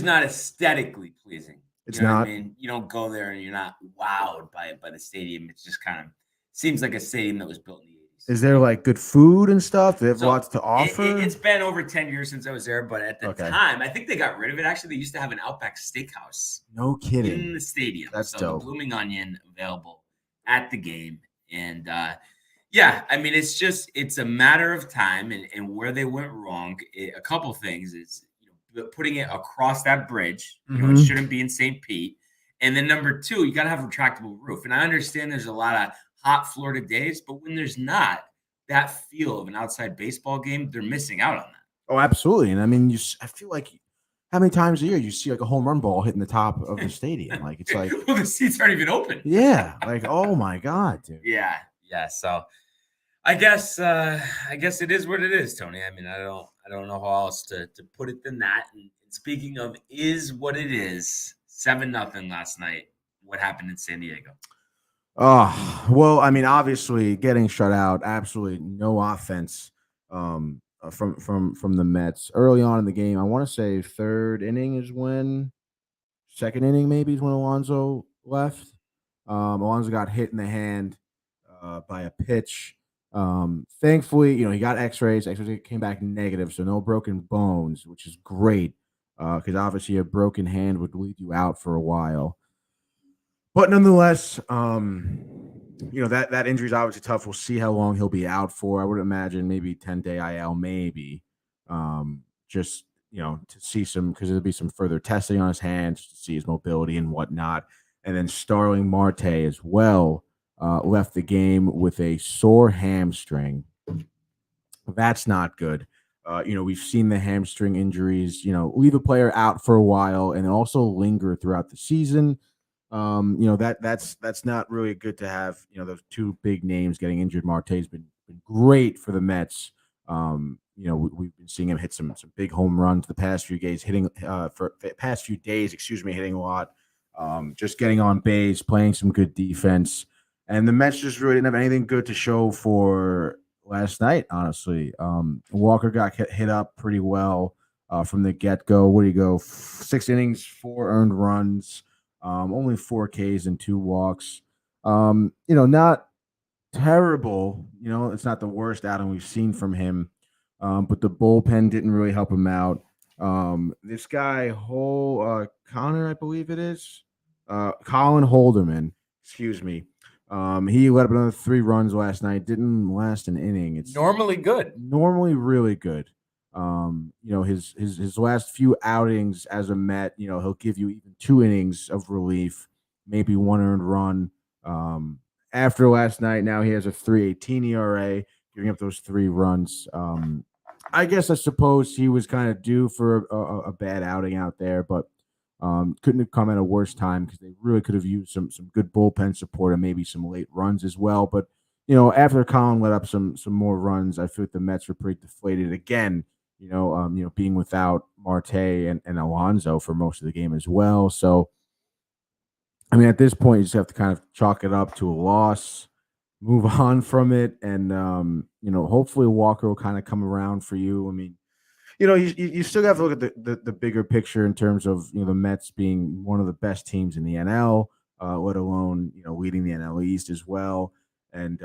Speaker 1: not aesthetically pleasing.
Speaker 2: It's not.
Speaker 1: I mean, you don't go there and you're not wowed by the stadium. It's just kind of seems like a stadium that was built in the 80s.
Speaker 2: Is there like good food and stuff? They have lots to offer.
Speaker 1: It's been over 10 years since I was there, but at the time, I think they got rid of it. Actually, they used to have an Outback Steakhouse.
Speaker 2: No kidding.
Speaker 1: In the stadium.
Speaker 2: That's dope.
Speaker 1: The Blooming Onion available at the game. And yeah, I mean, it's a matter of time and where they went wrong. A couple things is putting it across that bridge. It shouldn't be in St. Pete. And then number two, you got to have a retractable roof. And I understand there's a lot of hot Florida days, but when there's not that feel of an outside baseball game, they're missing out on that.
Speaker 2: Oh, absolutely. And I mean, I feel like how many times a year you see like a home run ball hitting the top of the stadium? Like it's like,
Speaker 1: well, the seats aren't even open.
Speaker 2: Yeah. Like, oh my God, dude.
Speaker 1: Yeah. So I guess it is what it is, Tony. I mean, I don't know how else to put it than that. And speaking of is what it is, 7-0 last night. What happened in San Diego?
Speaker 2: Oh, well, I mean, obviously getting shut out, absolutely no offense from the Mets. Early on in the game, I want to say second inning maybe is when Alonso left. Alonso got hit in the hand by a pitch. Thankfully, he got x-rays. X-rays came back negative, so no broken bones, which is great because obviously a broken hand would leave you out for a while. But nonetheless, that injury is obviously tough. We'll see how long he'll be out for. I would imagine maybe 10-day IL, maybe. Just to see because there'll be some further testing on his hands to see his mobility and whatnot. And then Starling Marte as well left the game with a sore hamstring. That's not good. We've seen the hamstring injuries, leave a player out for a while and also linger throughout the season. That's not really good to have, those two big names getting injured. Marte's been great for the Mets. We've been seeing him hit some big home runs the past few days, hitting a lot. Just getting on base, playing some good defense. And the Mets just really didn't have anything good to show for last night, honestly. Walker got hit up pretty well from the get-go. What do you go? 6 innings, 4 earned runs, only 4 Ks and 2 walks. Not terrible. It's not the worst outing we've seen from him, but the bullpen didn't really help him out. This guy, Connor, I believe it is, Colin Holderman, excuse me. He let up another 3 runs last night. Didn't last an inning. It's
Speaker 1: normally good.
Speaker 2: Normally really good. His last few outings as a Met, he'll give you even 2 innings of relief, maybe 1 earned run. After last night, now he has a 3.18 ERA, giving up those 3 runs. I suppose he was kind of due for a bad outing out there, but couldn't have come at a worse time because they really could have used some good bullpen support and maybe some late runs as well. But after Colin let up some more runs, I feel like the Mets were pretty deflated again. Being without Marte and Alonso for most of the game as well. So, at this point, you just have to kind of chalk it up to a loss, move on from it, and hopefully Walker will kind of come around for you. You still have to look at the bigger picture in terms of the Mets being one of the best teams in the NL, let alone leading the NL East as well. And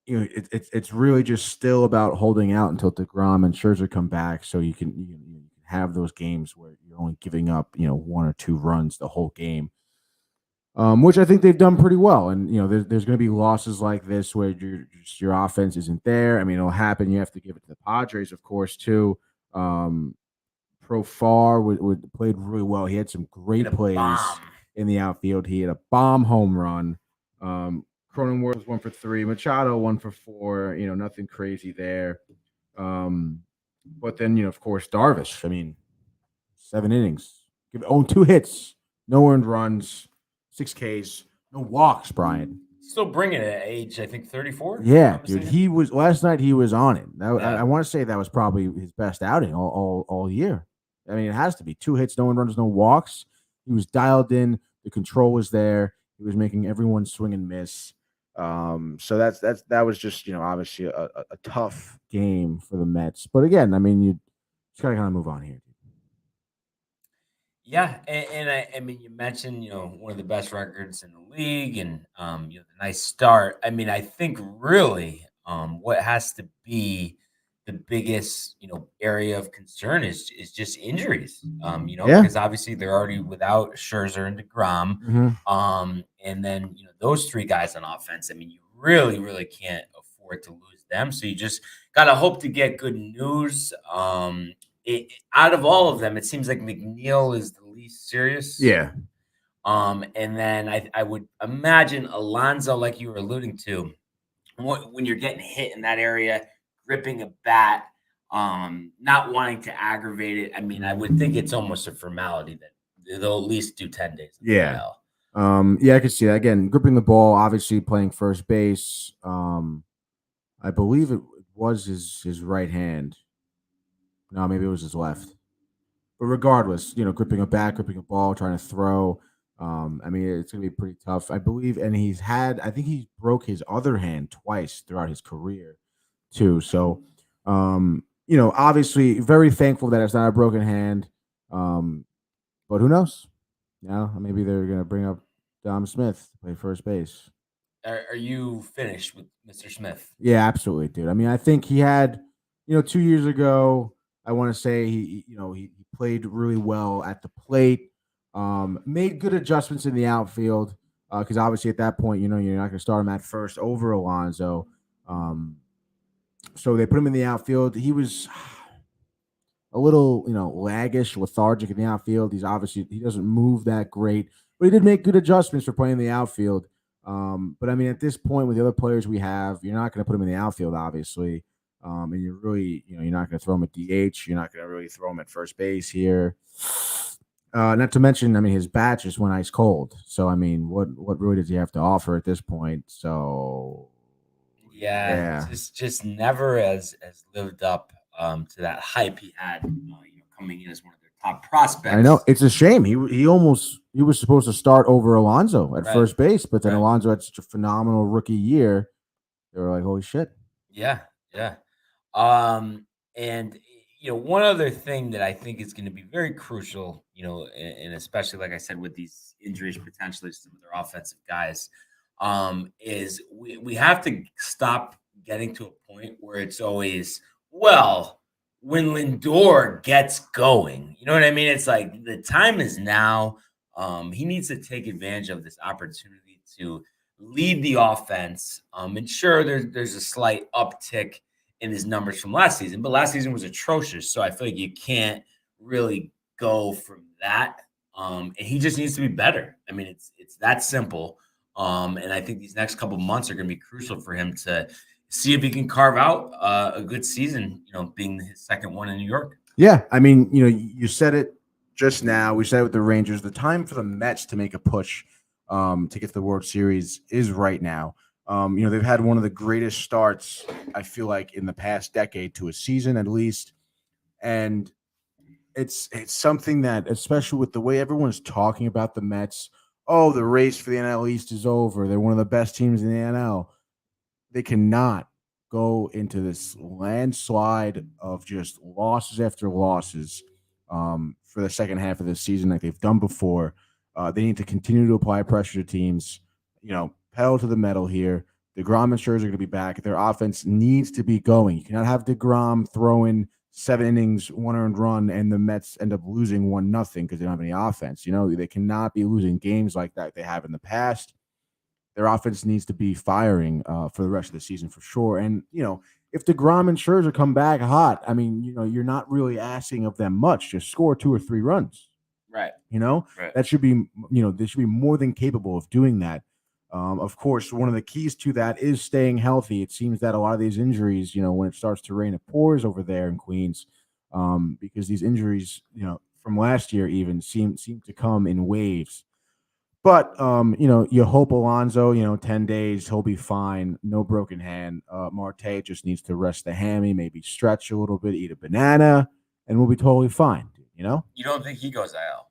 Speaker 2: it's really just still about holding out until DeGrom and Scherzer come back, so you can have those games where you're only giving up 1 or 2 runs the whole game. Which I think they've done pretty well. And, there's going to be losses like this where your offense isn't there. It'll happen. You have to give it to the Padres, of course, too. Profar played really well. He had some great plays in the outfield. He had a bomb home run. Cronenworth was 1 for 3. Machado 1 for 4. Nothing crazy there. But then, of course, Darvish. 7 innings. 2 hits. No earned runs. 6 Ks, no walks, Brian.
Speaker 1: Still bringing it at age, I think, 34.
Speaker 2: Yeah, dude. Last night he was on it. I want to say that was probably his best outing all year. It has to be. 2 hits, no runs, no walks. He was dialed in. The control was there. He was making everyone swing and miss. So that was just obviously a tough game for the Mets. But again, you just gotta kind of move on here.
Speaker 1: Yeah, and you mentioned one of the best records in the league, and the nice start. I think really what has to be the biggest area of concern is just injuries. Because obviously they're already without Scherzer and DeGrom, and then those 3 guys on offense. You really can't afford to lose them. So you just gotta hope to get good news. Out of all of them, it seems like McNeil is the least serious.
Speaker 2: Yeah.
Speaker 1: And then I would imagine Alonso, like you were alluding to, when you're getting hit in that area, gripping a bat, not wanting to aggravate it. I would think it's almost a formality that they'll at least do 10 days.
Speaker 2: Yeah. I could see that. Again, gripping the ball, obviously playing first base. I believe it was his right hand. No, maybe it was his left. But regardless, gripping a bat, gripping a ball, trying to throw. It's going to be pretty tough. I believe, and I think he broke his other hand twice throughout his career too. So, obviously very thankful that it's not a broken hand. But who knows? Maybe they're going to bring up Dom Smith to play first base.
Speaker 1: Are you finished with Mr. Smith?
Speaker 2: Yeah, absolutely, dude. I think he had, 2 years ago, I want to say he played really well at the plate, made good adjustments in the outfield because obviously at that point, you're not going to start him at first over Alonso. So they put him in the outfield. He was a little, laggish, lethargic in the outfield. He doesn't move that great, but he did make good adjustments for playing in the outfield. But at this point with the other players we have, you're not going to put him in the outfield, obviously. And you're really, you're not going to throw him at DH. You're not going to really throw him at first base here. Not to mention, his bat just went ice cold. So, what really does he have to offer at this point? So,
Speaker 1: yeah. Just never has lived up to that hype he had coming in as one of their top prospects.
Speaker 2: I know. It's a shame. He was supposed to start over Alonso at first base, but then Alonso had such a phenomenal rookie year. They were like, holy shit.
Speaker 1: Yeah, yeah. And one other thing that I think is going to be very crucial, and especially like I said with these injuries potentially to some of their offensive guys, is we have to stop getting to a point where it's always, well, when Lindor gets going, you know what I mean? It's like the time is now. He needs to take advantage of this opportunity to lead the offense. And sure, there's a slight uptick in his numbers from last season, but last season was atrocious. So I feel like you can't really go from that. And he just needs to be better. I mean, it's that simple. And I think these next couple of months are going to be crucial for him to see if he can carve out a good season, being his second one in New York.
Speaker 2: Yeah. I mean, you said it just now. We said it with the Rangers. The time for the Mets to make a push to get to the World Series is right now. They've had one of the greatest starts, I feel like, in the past decade to a season at least. And it's something that, especially with the way everyone's talking about the Mets, oh, the race for the NL East is over. They're one of the best teams in the NL. They cannot go into this landslide of just losses after losses for the second half of the season like they've done before. They need to continue to apply pressure to teams, pedal to the metal here. DeGrom and Scherzer are going to be back. Their offense needs to be going. You cannot have DeGrom throwing 7 innings, 1 earned run, and the Mets end up losing 1-0 because they don't have any offense. They cannot be losing games like that they have in the past. Their offense needs to be firing for the rest of the season for sure. And, if DeGrom and Scherzer come back hot, I mean, you're not really asking of them much. Just score 2 or 3 runs.
Speaker 1: Right.
Speaker 2: Right. That should be, they should be more than capable of doing that. Of course, one of the keys to that is staying healthy. It seems that a lot of these injuries, when it starts to rain, it pours over there in Queens, because these injuries, from last year even seem to come in waves. But, you hope Alonso, 10 days, he'll be fine. No broken hand. Marte just needs to rest the hammy, maybe stretch a little bit, eat a banana, and we'll be totally fine. You
Speaker 1: don't think he goes IL?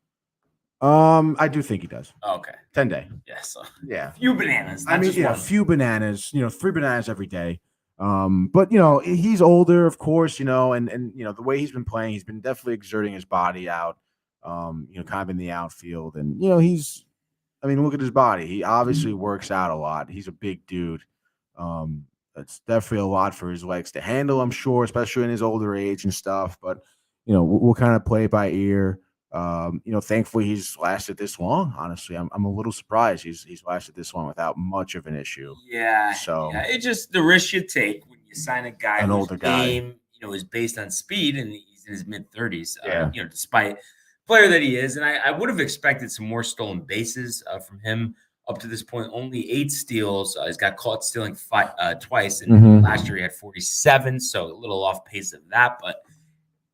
Speaker 2: I do think he does.
Speaker 1: Oh, okay.
Speaker 2: 10-day.
Speaker 1: Yeah. So
Speaker 2: yeah.
Speaker 1: A few bananas.
Speaker 2: I mean, a few bananas, 3 bananas every day. But he's older, of course, and the way he's been playing, he's been definitely exerting his body out, kind of in the outfield. And, look at his body. He obviously works out a lot. He's a big dude. That's definitely a lot for his legs to handle, I'm sure, especially in his older age and stuff. But, we'll kind of play it by ear. Thankfully he's lasted this long. Honestly, I'm a little surprised he's lasted this long without much of an issue.
Speaker 1: Yeah.
Speaker 2: So
Speaker 1: it's just the risk you take when you sign a guy
Speaker 2: an
Speaker 1: whose
Speaker 2: older guy,
Speaker 1: game, is based on speed, and he's in his mid-30s.
Speaker 2: Yeah.
Speaker 1: Despite player that he is, and I would have expected some more stolen bases from him up to this point. Only 8 steals. He's got caught stealing twice, and last year he had 47, so a little off pace of that, but.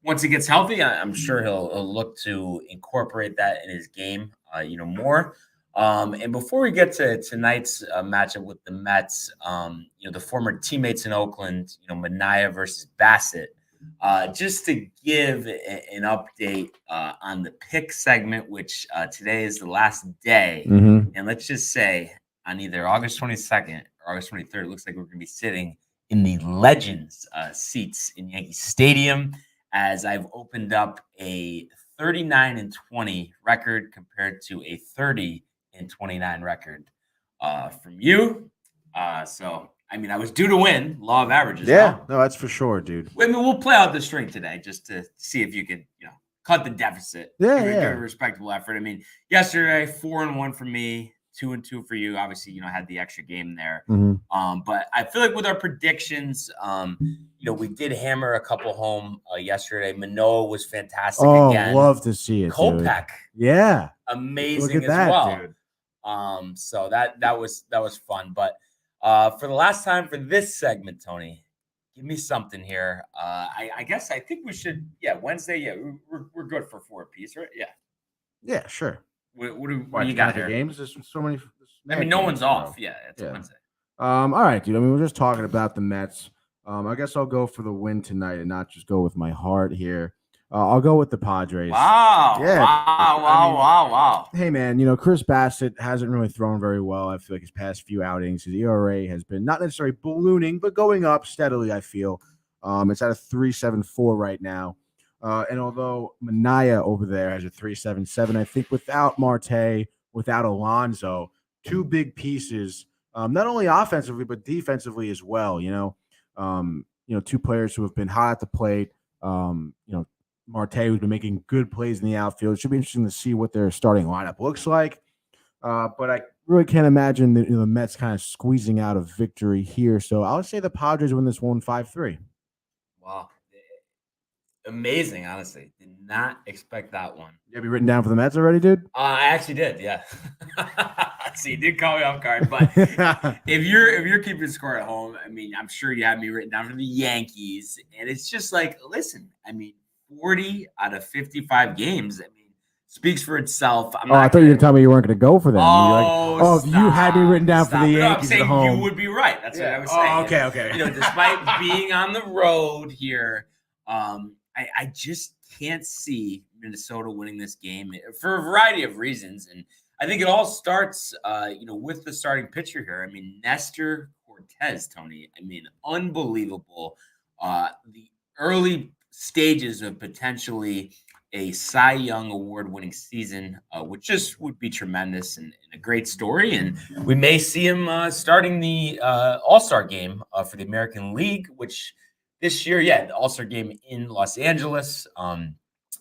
Speaker 1: Once he gets healthy, I'm sure he'll look to incorporate that in his game, more. And before we get to tonight's matchup with the Mets, the former teammates in Oakland, Manaea versus Bassett, just to give an update on the pick segment, which today is the last day. And let's just say on either August 22nd or August 23rd, it looks like we're going to be sitting in the Legends seats in Yankee Stadium, as I've opened up a 39-20 record compared to a 30-29 record from you. So, I was due to win, law of averages.
Speaker 2: Yeah, no, that's for sure, dude.
Speaker 1: We'll play out the string today just to see if you could, cut the deficit.
Speaker 2: Yeah,
Speaker 1: give a respectable effort. Yesterday, 4-1 for me, 2-2 for you. Obviously, had the extra game there. But I feel like with our predictions, we did hammer a couple home yesterday. Manoah was fantastic again.
Speaker 2: Love to see it.
Speaker 1: Kopech,
Speaker 2: yeah,
Speaker 1: amazing as
Speaker 2: that,
Speaker 1: well.
Speaker 2: Dude.
Speaker 1: So that was fun. But for the last time for this segment, Tony, give me something here. I think we should. Yeah, Wednesday. Yeah, we're good for 4 apiece, right? Yeah.
Speaker 2: Yeah, sure.
Speaker 1: What do you got here?
Speaker 2: Games? There's so many.
Speaker 1: No one's off. Yeah, it's Wednesday.
Speaker 2: All right, dude. We're just talking about the Mets. I guess I'll go for the win tonight and not just go with my heart here. I'll go with the Padres.
Speaker 1: Wow.
Speaker 2: Yeah.
Speaker 1: Wow.
Speaker 2: Hey, man, Chris Bassett hasn't really thrown very well. I feel like his past few outings, his ERA has been not necessarily ballooning, but going up steadily, I feel. It's at a 3.74 right now. And although Manaea over there has a 3.77, I think without Marte, without Alonso, two big pieces, not only offensively, but defensively as well, two players who have been hot at the plate, Marte, who's been making good plays in the outfield. It should be interesting to see what their starting lineup looks like. But I really can't imagine the Mets kind of squeezing out a victory here. So I'll say the Padres win this one 5-3.
Speaker 1: Wow. Amazing, honestly. Did not expect that one.
Speaker 2: You have you written down for the Mets already, dude?
Speaker 1: I actually did, yeah. So you did call me off guard, but if you're keeping score at home, I mean, I'm sure you have me written down for the Yankees, and it's just like, listen, I mean, 40 out of 55 games, I mean, speaks for itself.
Speaker 2: I thought you were going to tell me you weren't going to go for them. You had me written down for the Yankees at home.
Speaker 1: You would be right. That's what I was saying.
Speaker 2: Okay.
Speaker 1: Despite being on the road here, I just can't see Minnesota winning this game for a variety of reasons. And I think it all starts, with the starting pitcher here. I mean, Nestor Cortez, Tony, I mean, unbelievable. The early stages of potentially a Cy Young award-winning season, which just would be tremendous and a great story. And we may see him starting the All-Star game for the American League, which this year, the All-Star game in Los Angeles.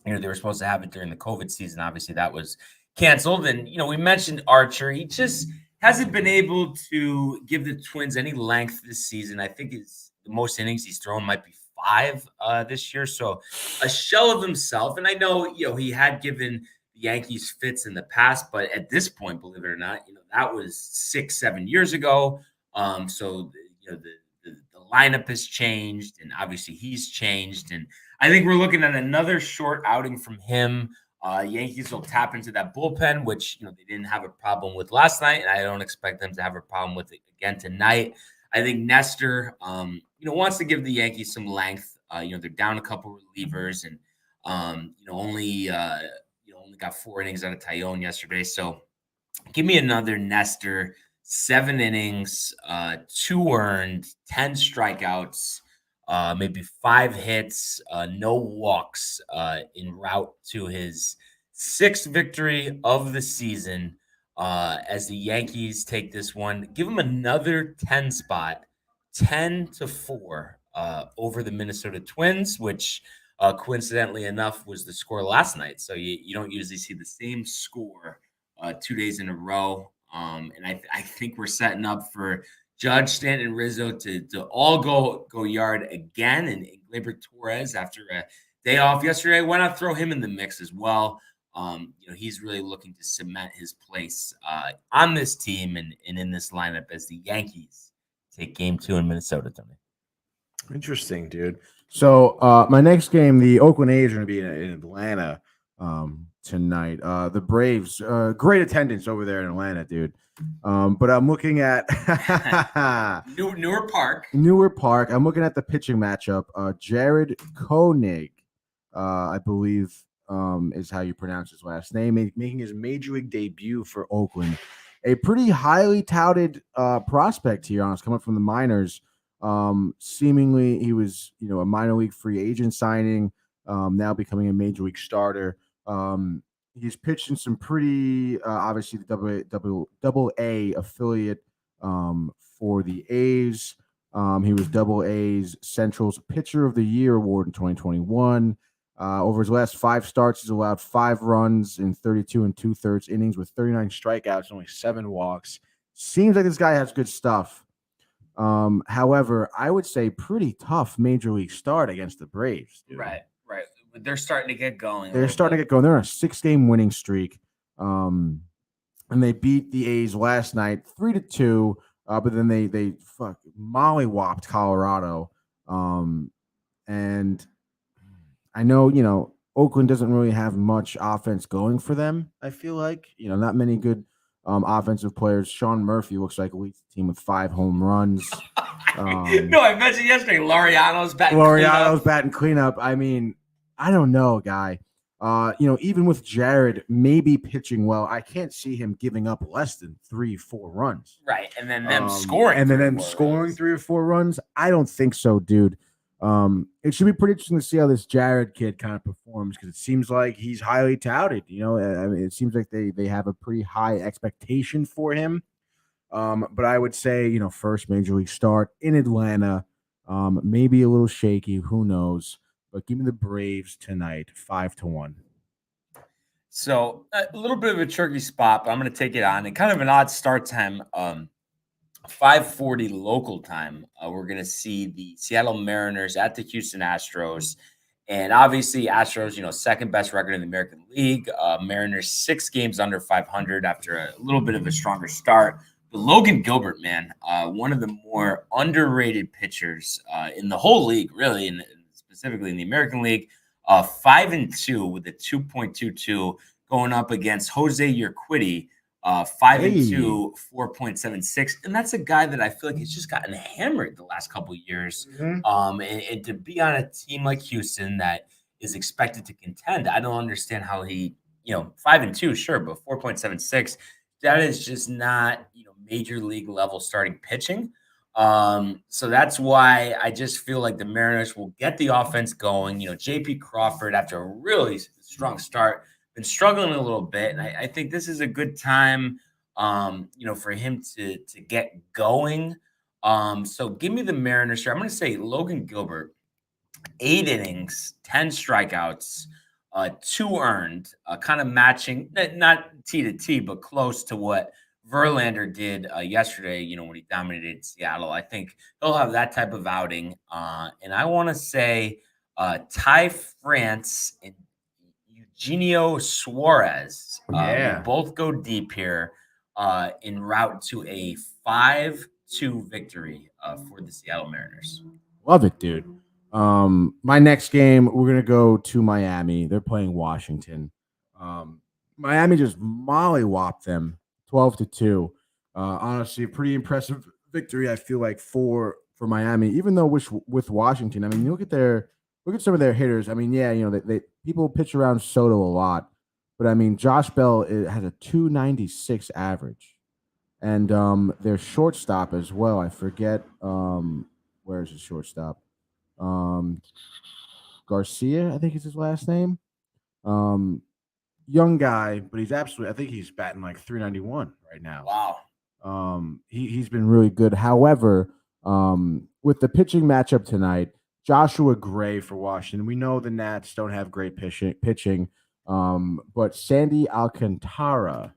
Speaker 1: They were supposed to have it during the COVID season. Obviously, that was canceled. And, we mentioned Archer. He just hasn't been able to give the Twins any length this season. I think the most innings he's thrown might be 5 this year. So a shell of himself. And I know, he had given the Yankees fits in the past, but at this point, believe it or not, that was 6-7 years ago. So, the lineup has changed, and obviously he's changed. And I think we're looking at another short outing from him. Yankees will tap into that bullpen, which, they didn't have a problem with last night, and I don't expect them to have a problem with it again tonight. I think Nestor, wants to give the Yankees some length. They're down a couple relievers, and only got 4 innings out of Tyone yesterday. So give me another Nestor. 7 innings, 2 earned, 10 strikeouts, maybe 5 hits, no walks, en route to his 6th victory of the season. As the Yankees take this one, give him another 10 spot, 10-4 over the Minnesota Twins, which coincidentally enough was the score last night. So you don't usually see the same score 2 days in a row. And I think we're setting up for Judge, Stanton, and Rizzo to all go yard again. And Gleyber Torres, after a day off yesterday, why not throw him in the mix as well? He's really looking to cement his place on this team and in this lineup as the Yankees take Game 2 in Minnesota, Tony.
Speaker 2: Interesting, dude. So my next game, the Oakland A's are going to be in Atlanta tonight. The Braves, great attendance over there in Atlanta, dude. But I'm looking at
Speaker 1: Newer Park.
Speaker 2: I'm looking at the pitching matchup. Jared Koenig, I believe, is how you pronounce his last name, making his major league debut for Oakland. A pretty highly touted prospect here, honest, coming from the minors. Seemingly he was, a minor league free agent signing, now becoming a major league starter. He's pitched in some pretty, obviously the double A affiliate for the A's. He was Double A's Central's Pitcher of the Year award in 2021. Over his last 5 starts, he's allowed 5 runs in 32 2/3 innings with 39 strikeouts, only 7 walks. Seems like this guy has good stuff. However, I would say pretty tough major league start against the Braves. Dude.
Speaker 1: Right. They're starting to get going.
Speaker 2: They're on a 6-game winning streak. And they beat the A's last night 3-2. But then they mollywopped Colorado. And I know, Oakland doesn't really have much offense going for them, I feel like. Not many good offensive players. Sean Murphy looks like leads the team with 5 home runs.
Speaker 1: I mentioned yesterday Laureano's batting cleanup.
Speaker 2: I mean, I don't know, guy. Even with Jared maybe pitching well, I can't see him giving up less than 3-4 runs.
Speaker 1: Right, and then them scoring,
Speaker 2: and then them scoring 3 or 4 runs. I don't think so, dude. It should be pretty interesting to see how this Jared kid kind of performs because it seems like he's highly touted. I mean, it seems like they have a pretty high expectation for him. But I would say, first major league start in Atlanta, maybe a little shaky. Who knows? But give me the Braves tonight, 5-1.
Speaker 1: So a little bit of a tricky spot, but I'm going to take it on. And kind of an odd start time. 5:40 local time. We're going to see the Seattle Mariners at the Houston Astros. And obviously, Astros, second best record in the American League. Mariners 6 games under 500 after a little bit of a stronger start. But Logan Gilbert, man, one of the more underrated pitchers in the whole league, really, and specifically in the American League, 5-2 with a 2.22 going up against Jose Urquidy, 5-2, 4.76, and that's a guy that I feel like has just gotten hammered the last couple of years. And to be on a team like Houston that is expected to contend, I don't understand how he, 5-2, sure, but 4.76, that is just not, major league level starting pitching. So that's why I just feel like the Mariners will get the offense going. JP Crawford, after a really strong start, been struggling a little bit. And I think this is a good time, for him to get going. So give me the Mariners here. I'm going to say Logan Gilbert, 8 innings, 10 strikeouts, 2 earned, kind of matching, not T to T, but close to what Verlander did yesterday, when he dominated Seattle. I think he'll have that type of outing. And I want to say Ty France and Eugenio Suarez will both go deep here en route to a 5-2 victory for the Seattle Mariners.
Speaker 2: Love it, dude. My next game, we're going to go to Miami. They're playing Washington. Miami just mollywopped them 12-2. Honestly, a pretty impressive victory, I feel like, for Miami, even though with Washington. I mean, you look at some of their hitters. I mean, they people pitch around Soto a lot, but I mean, Josh Bell has a 296 average, and their shortstop as well. I forget where's his shortstop. Garcia, I think is his last name. Young guy, but he's absolutely. I think he's batting like 391 right now.
Speaker 1: Wow.
Speaker 2: He's been really good. However, with the pitching matchup tonight, Joshua Gray for Washington. We know the Nats don't have great pitching, but Sandy Alcantara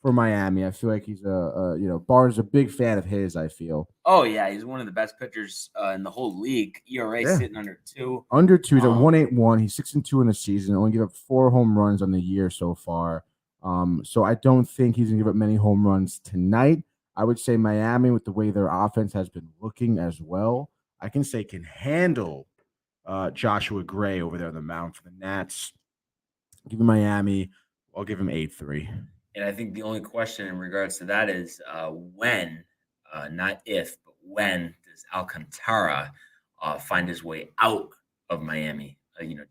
Speaker 2: for Miami. I feel like he's Barnes is a big fan of his. I feel.
Speaker 1: Oh yeah, he's one of the best pitchers in the whole league. ERA sitting under 2.
Speaker 2: Under 2. He's at 1.81. He's 6-2 in the season. Only give up 4 home runs on the year so far. So I don't think he's gonna give up many home runs tonight. I would say Miami, with the way their offense has been looking as well, I can say can handle Joshua Gray over there on the mound for the Nats. Give him Miami. I'll give him 8-3.
Speaker 1: And I think the only question in regards to that is when, not if, but when does Alcantara find his way out of Miami?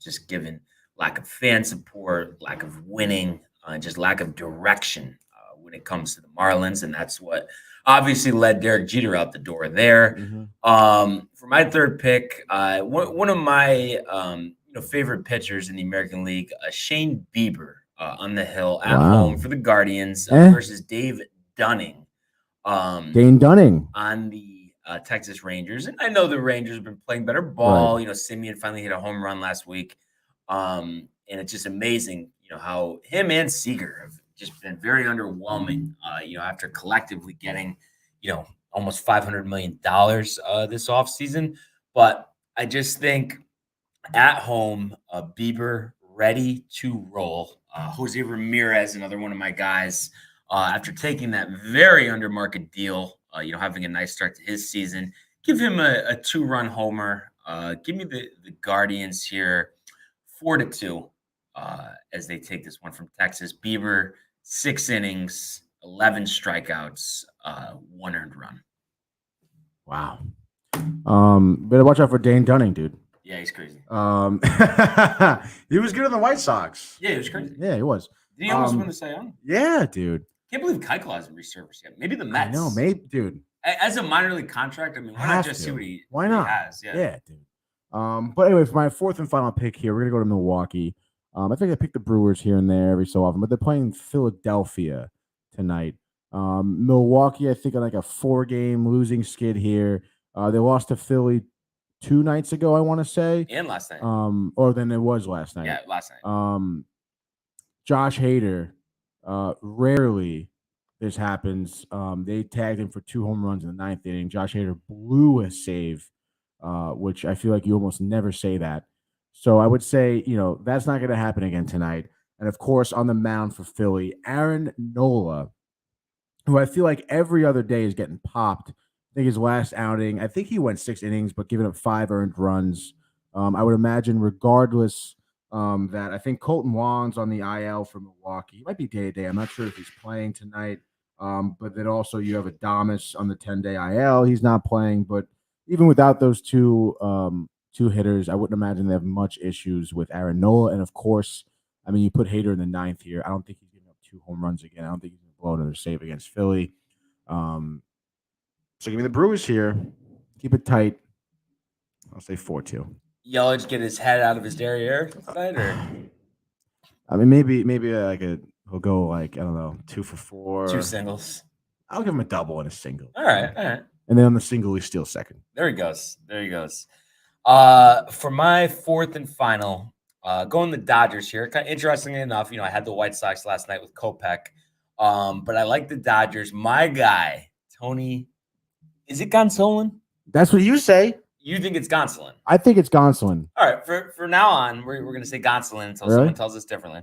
Speaker 1: Just given lack of fan support, lack of winning, just lack of direction when it comes to the Marlins. And that's what obviously led Derek Jeter out the door there. For my third pick, one of my favorite pitchers in the American League, Shane Bieber. On the hill at home for the Guardians versus Dave Dunning.
Speaker 2: Dane Dunning
Speaker 1: on the Texas Rangers. And I know the Rangers have been playing better ball. Right. Simeon finally hit a home run last week. And it's just amazing, how him and Seager have just been very underwhelming, after collectively getting, almost $500 million this offseason. But I just think at home, Bieber ready to roll. Jose Ramirez, another one of my guys, after taking that very under market deal, having a nice start to his season, give him a 2-run homer. Give me the Guardians here, 4-2, as they take this one from Texas. Bieber, 6 innings, 11 strikeouts, 1 earned run.
Speaker 2: Wow. Better watch out for Dane Dunning, dude.
Speaker 1: Yeah, he's crazy.
Speaker 2: He was good on the White Sox.
Speaker 1: Yeah, he was crazy.
Speaker 2: Yeah, he was.
Speaker 1: Did he almost win the Cy Young?
Speaker 2: Yeah, dude.
Speaker 1: Can't believe Keuchel hasn't resurfaced yet. Maybe the Mets.
Speaker 2: No, maybe, dude.
Speaker 1: As a minor league contract, I mean, why not just see what he has?
Speaker 2: Yeah, dude. But anyway, for my fourth and final pick here, we're gonna go to Milwaukee. I think I pick the Brewers here and there every so often, but they're playing Philadelphia tonight. Milwaukee, I think, on like a 4-game losing skid here. They lost to Philly 2 nights ago, I want to say,
Speaker 1: and last night.
Speaker 2: Or then it was last night.
Speaker 1: Yeah, last night.
Speaker 2: Josh Hader, rarely this happens. They tagged him for 2 home runs in the 9th inning. Josh Hader blew a save, which I feel like you almost never say that. So I would say, that's not going to happen again tonight. And of course, on the mound for Philly, Aaron Nola, who I feel like every other day is getting popped. I think his last outing, I think he went 6 innings, but giving up 5 earned runs. I would imagine, regardless, that I think Colton Wong's on the IL for Milwaukee. He might be day-to-day. I'm not sure if he's playing tonight. But then also you have Adames on the 10-day IL. He's not playing. But even without those two hitters, I wouldn't imagine they have much issues with Aaron Nola. And, of course, I mean, you put Hader in the 9th here. I don't think he's giving up 2 home runs again. I don't think he's going to blow another save against Philly. So give me the Brewers here. Keep it tight. I'll say 4-2.
Speaker 1: Yelich get his head out of his derriere tonight, or
Speaker 2: I mean, maybe he'll go like, I don't know, 2 for 4.
Speaker 1: 2 singles.
Speaker 2: I'll give him a double and a single.
Speaker 1: All right.
Speaker 2: And then on the single, he steals second.
Speaker 1: There he goes. For my fourth and final, going the Dodgers here. Kind of interestingly enough, I had the White Sox last night with Kopech, but I like the Dodgers. My guy, Tony, is it Gonsolin?
Speaker 2: That's what you say.
Speaker 1: You think it's Gonsolin?
Speaker 2: I think it's Gonsolin.
Speaker 1: All right. For now on, we're going to say Gonsolin until someone tells us differently.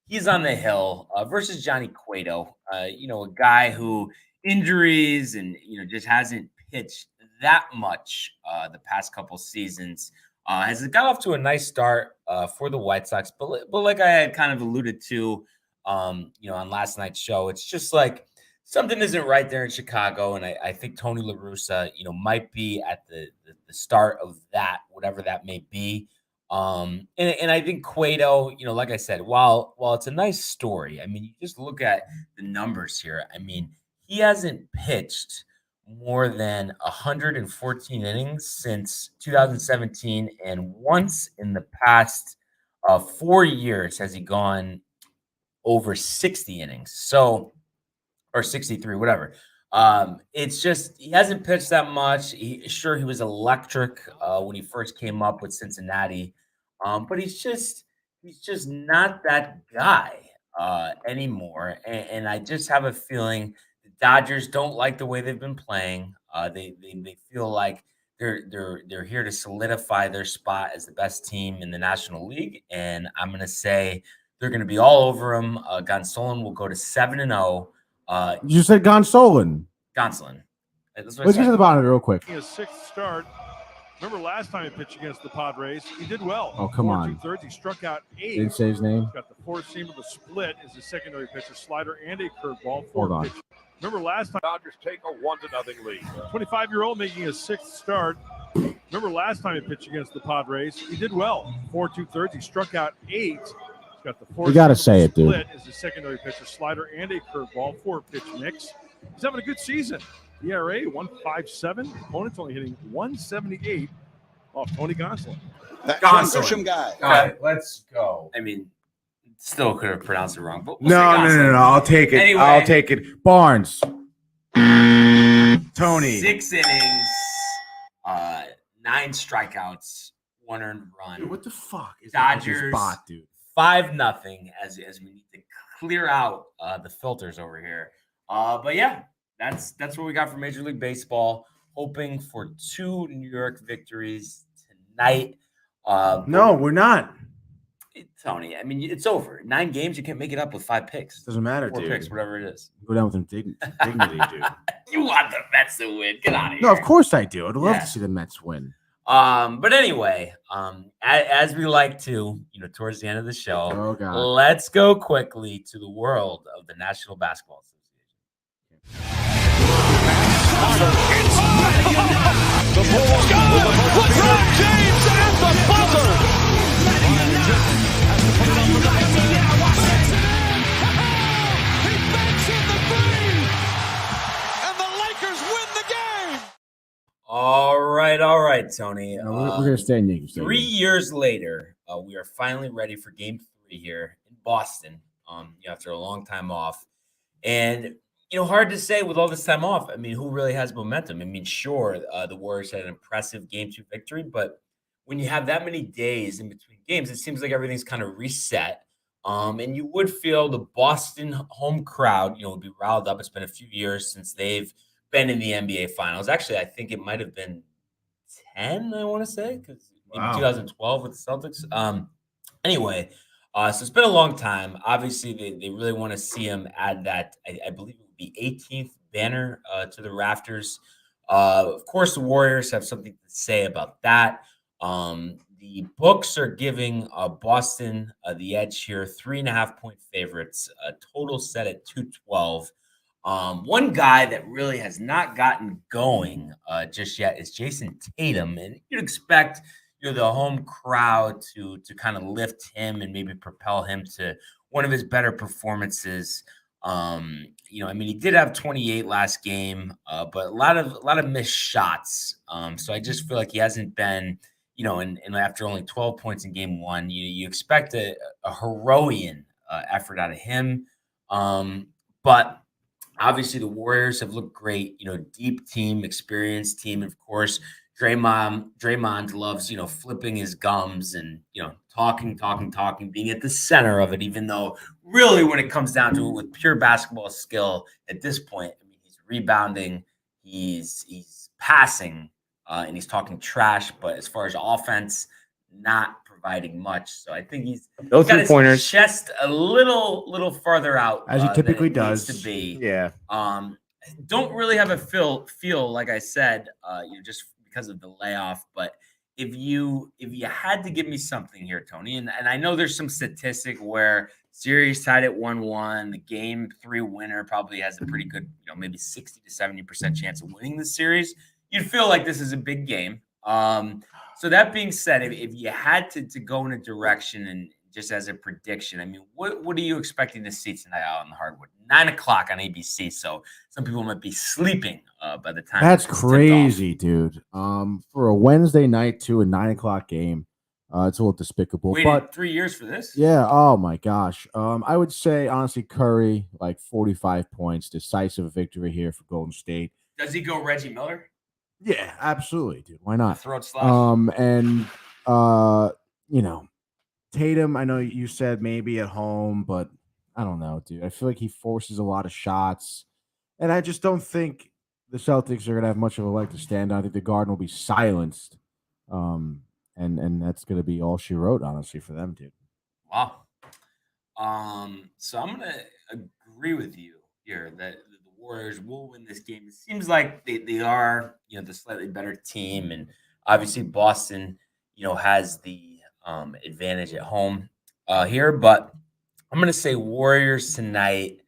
Speaker 1: He's on the hill versus Johnny Cueto. A guy who injuries and just hasn't pitched that much the past couple seasons. Has got off to a nice start for the White Sox, but like I had kind of alluded to, on last night's show, it's just like something isn't right there in Chicago, and I think Tony La Russa, might be at the start of that, whatever that may be. And I think Cueto, like I said, while it's a nice story, I mean, you just look at the numbers here. I mean, he hasn't pitched more than 114 innings since 2017, and once in the past 4 years has he gone over 60 innings. So, or 63, whatever. It's just he hasn't pitched that much. He was electric when he first came up with Cincinnati, but he's just not that guy anymore. And I just have a feeling the Dodgers don't like the way they've been playing. They feel like they're here to solidify their spot as the best team in the National League, and I'm going to say they're going to be all over him. Gonsolin will go to 7-0.
Speaker 2: You said Gonsolin.
Speaker 1: Gonsolin.
Speaker 2: Let's get to the bottom of it real quick.
Speaker 8: His 6th start. Remember last time he pitched against the Padres, he did well.
Speaker 2: Oh, come on.
Speaker 8: 2/3. He struck out 8.
Speaker 2: Didn't say his name.
Speaker 8: He's got the 4-seamer, the split is his secondary pitch, a slider and a curveball.
Speaker 2: Hold on.
Speaker 8: Pitch. Remember last time
Speaker 5: Dodgers take a 1-0 lead.
Speaker 8: 25-year-old making his 6th start. Remember last time he pitched against the Padres, he did well. 4 2/3. He struck out 8. Got the 4.
Speaker 2: You got to say it, dude.
Speaker 8: Split is his secondary pitch, a slider and a curveball. 4-pitch mix. He's having a good season. ERA 1.57. Opponent's only hitting 178 off Tony Gonsolin.
Speaker 7: That
Speaker 1: Gonsolin
Speaker 7: guy.
Speaker 2: All right, let's go.
Speaker 1: I mean, still could have pronounced it wrong. But
Speaker 2: No. I'll take it.
Speaker 1: Anyway.
Speaker 2: I'll take it. Barnes. Tony.
Speaker 1: 6 innings, 9 strikeouts, 1 earned run.
Speaker 2: Dude, what the fuck is
Speaker 1: Dodgers,
Speaker 2: this bot, dude?
Speaker 1: 5-0 as we need to clear out the filters over here. But yeah, that's what we got for Major League Baseball. Hoping for 2 New York victories tonight.
Speaker 2: No, we're not.
Speaker 1: Tony, I mean, it's over. 9 games, you can't make it up with 5 picks.
Speaker 2: Doesn't matter,
Speaker 1: 4
Speaker 2: dude.
Speaker 1: picks, whatever it is.
Speaker 2: Go down with dignity, dude.
Speaker 1: You want the Mets to win. Get out of here.
Speaker 2: No, of course I do. I'd love
Speaker 1: Yeah.
Speaker 2: to see the Mets win.
Speaker 1: But anyway, as we like to, towards the end of the show,
Speaker 2: Oh, God.
Speaker 1: let's go quickly to the world of the National Basketball Association.
Speaker 4: The Bulls with LeBron James at the buzzer. He banks in the three, and the Lakers win the game.
Speaker 1: All right, Tony.
Speaker 2: No, we're going to stay in Yankee Stadium.
Speaker 1: 3 years later, we are finally ready for Game 3 here in Boston. After a long time off, and hard to say with all this time off. I mean, who really has momentum? I mean, sure, the Warriors had an impressive Game 2 victory, but when you have that many days in between games, it seems like everything's kind of reset. And you would feel the Boston home crowd, would be riled up. It's been a few years since they've been in the NBA Finals. Actually, I think it might have been 10, I want to say, because maybe 2012 with the Celtics. Anyway, so it's been a long time. Obviously, they really want to see him add that, I believe it would be 18th banner to the rafters. Of course, the Warriors have something to say about that. The books are giving Boston the edge here, 3.5-point favorites, total set at 212. One guy that really has not gotten going just yet is Jason Tatum, and you'd expect the home crowd to kind of lift him and maybe propel him to one of his better performances. He did have 28 last game, but a lot of missed shots. So I just feel like he hasn't been, and after only 12 points in Game 1, you expect a heroic effort out of him. But obviously the Warriors have looked great, deep team, experienced team, and of course, Draymond loves, flipping his gums and, talking, being at the center of it, even though really when it comes down to it with pure basketball skill at this point, I mean, he's rebounding, he's passing, and he's talking trash, but as far as offense, not providing much. So I think he's got his chest a little farther out.
Speaker 2: As he typically does.
Speaker 1: To be.
Speaker 2: Yeah.
Speaker 1: Don't really have a feel, like I said, just because of the layoff, but if you had to give me something here, Tony, and I know there's some statistic where series tied at 1-1, the Game 3 winner probably has a pretty good, maybe 60 to 70% chance of winning the series. You'd feel like this is a big game. So that being said, if you had to go in a direction and just as a prediction, I mean, what are you expecting to see tonight out on the hardwood? 9:00 on ABC, so some people might be sleeping by the time.
Speaker 2: That's crazy, dude. For a Wednesday night to a 9:00 game, it's a little despicable.
Speaker 1: Waited 3 years for this?
Speaker 2: Yeah. Oh my gosh. I would say honestly, Curry, like 45 points, decisive victory here for Golden State.
Speaker 1: Does he go Reggie Miller?
Speaker 2: Yeah, absolutely, dude. Why not?
Speaker 1: Throat slash.
Speaker 2: And Tatum, I know you said maybe at home, but I don't know, dude. I feel like he forces a lot of shots, and I just don't think the Celtics are going to have much of a leg to stand on. I think the Garden will be silenced, and that's going to be all she wrote, honestly, for them, dude.
Speaker 1: Wow. So I'm going to agree with you here that the Warriors will win this game. It seems like they are, the slightly better team, and obviously Boston, has the advantage at home here, but I'm going to say Warriors tonight,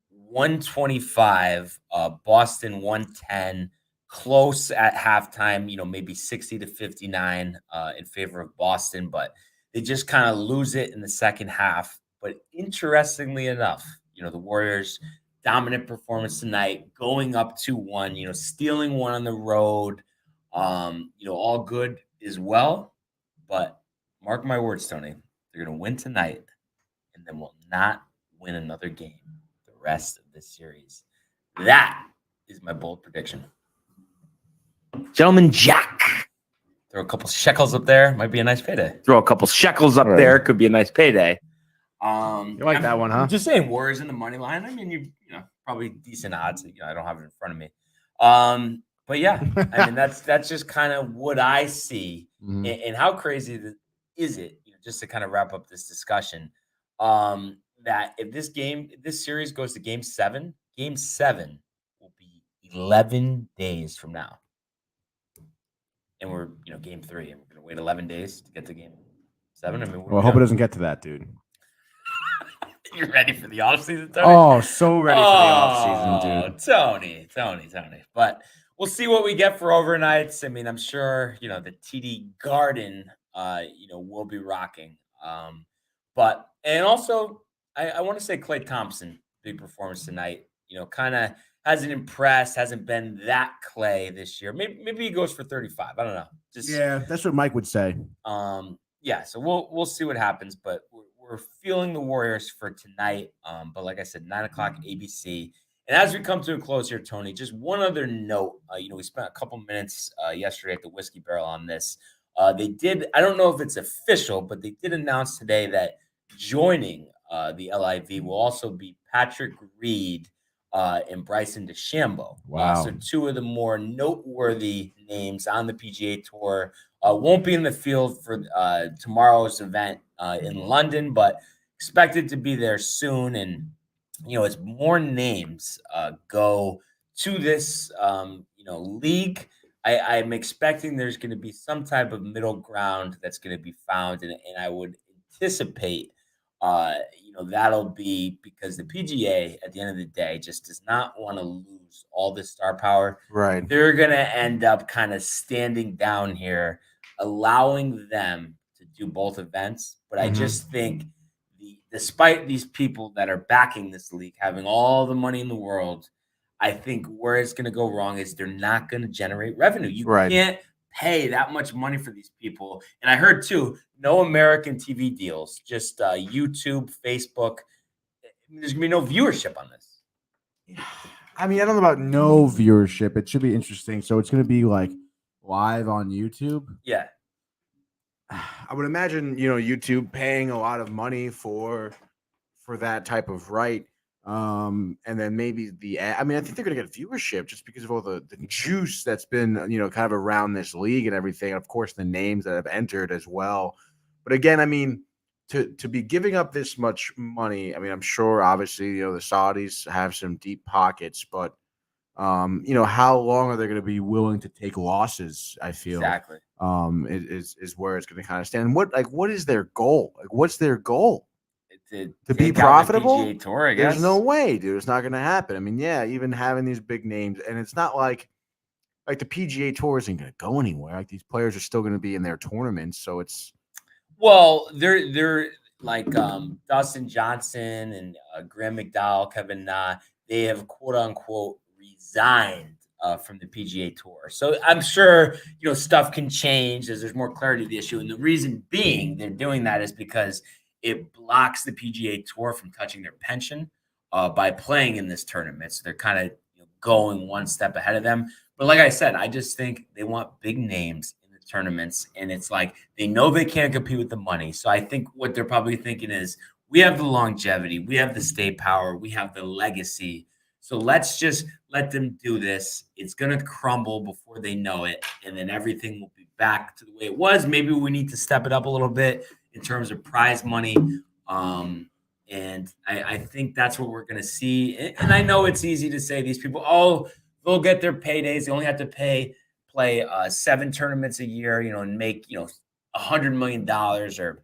Speaker 1: 125, Boston 110, close at halftime, maybe 60 to 59 in favor of Boston, but they just kind of lose it in the second half. But interestingly enough, the Warriors dominant performance tonight, going up 2-1, stealing one on the road, all good as well, but mark my words, Tony, they're going to win tonight and then will not win another game the rest of this series. That is my bold prediction. Gentleman Jack. Throw a couple shekels up there. Might be a nice payday.
Speaker 9: Throw a couple shekels up there. Could be a nice payday.
Speaker 2: You like that one, huh?
Speaker 1: I'm just saying Warriors in the money line. I mean, you probably decent odds. I don't have it in front of me. But yeah, I mean, that's just kind of what I see. Mm-hmm. And how crazy is it, just to kind of wrap up this discussion, that if this series goes to Game 7 will be 11 days from now. And we're, Game 3, and we're going to wait 11 days to get to Game 7. I mean,
Speaker 2: I hope it doesn't get to that, dude.
Speaker 1: You're ready for the offseason, Tony?
Speaker 2: Oh, so ready for the offseason, dude.
Speaker 1: Tony. But we'll see what we get for overnights. I mean, I'm sure, the TD Garden, will be rocking. And also, I want to say Klay Thompson, big performance tonight, kind of hasn't impressed, hasn't been that Klay this year. Maybe he goes for 35. I don't know.
Speaker 2: Yeah, that's what Mike would say.
Speaker 1: Yeah, so we'll see what happens, but we're feeling the Warriors for tonight. But like I said, 9:00 ABC. And as we come to a close here, Tony, just one other note. We spent a couple minutes yesterday at the Whiskey Barrel on this. They did, I don't know if it's official, but they did announce today that joining the LIV will also be Patrick Reed and Bryson DeChambeau.
Speaker 2: Wow.
Speaker 1: So two of the more noteworthy names on the PGA Tour won't be in the field for tomorrow's event in London, but expected to be there soon. And, as more names go to this, league, I'm expecting there's going to be some type of middle ground that's going to be found. And I would anticipate that'll be because the PGA at the end of the day just does not want to lose all this star power.
Speaker 2: Right.
Speaker 1: They're going to end up kind of standing down here, allowing them to do both events. But I just think despite these people that are backing this league, having all the money in the world, I think where it's going to go wrong is they're not going to generate revenue. You can't pay that much money for these people. And I heard too, no American TV deals, just YouTube, Facebook. There's gonna be no viewership on this.
Speaker 2: I mean, I don't know about no viewership. It should be interesting. So it's going to be like live on YouTube.
Speaker 1: Yeah.
Speaker 2: I would imagine, YouTube paying a lot of money for that type of right. And then maybe I think they're going to get viewership just because of all the juice that's been, kind of around this league and everything. And of course, the names that have entered as well. But again, I mean, to be giving up this much money, I mean, I'm sure obviously, the Saudis have some deep pockets, but, how long are they going to be willing to take losses? I feel
Speaker 1: exactly
Speaker 2: is where it's going to kind of stand. What is their goal? Like, what's their goal?
Speaker 1: To
Speaker 2: be profitable?
Speaker 1: PGA Tour, I guess.
Speaker 2: There's no way, dude. It's not going to happen. I mean, yeah, even having these big names, and it's not like the PGA Tour isn't going to go anywhere. Like, these players are still going to be in their tournaments, so it's
Speaker 1: they're like Dustin Johnson and Graham McDowell, Kevin Na. They have quote unquote resigned from the PGA Tour. So I'm sure stuff can change as there's more clarity to the issue, and the reason being they're doing that is because it blocks the PGA Tour from touching their pension by playing in this tournament. So they're kind of going one step ahead of them. But like I said, I just think they want big names in the tournaments. And it's like they know they can't compete with the money. So I think what they're probably thinking is we have the longevity, we have the stay power, we have the legacy. So let's just let them do this. It's going to crumble before they know it. And then everything will be back to the way it was. Maybe we need to step it up a little bit in terms of prize money. And I think that's what we're going to see. And I know it's easy to say these people, they'll get their paydays. They only have to play 7 tournaments a year, and make, $100 million or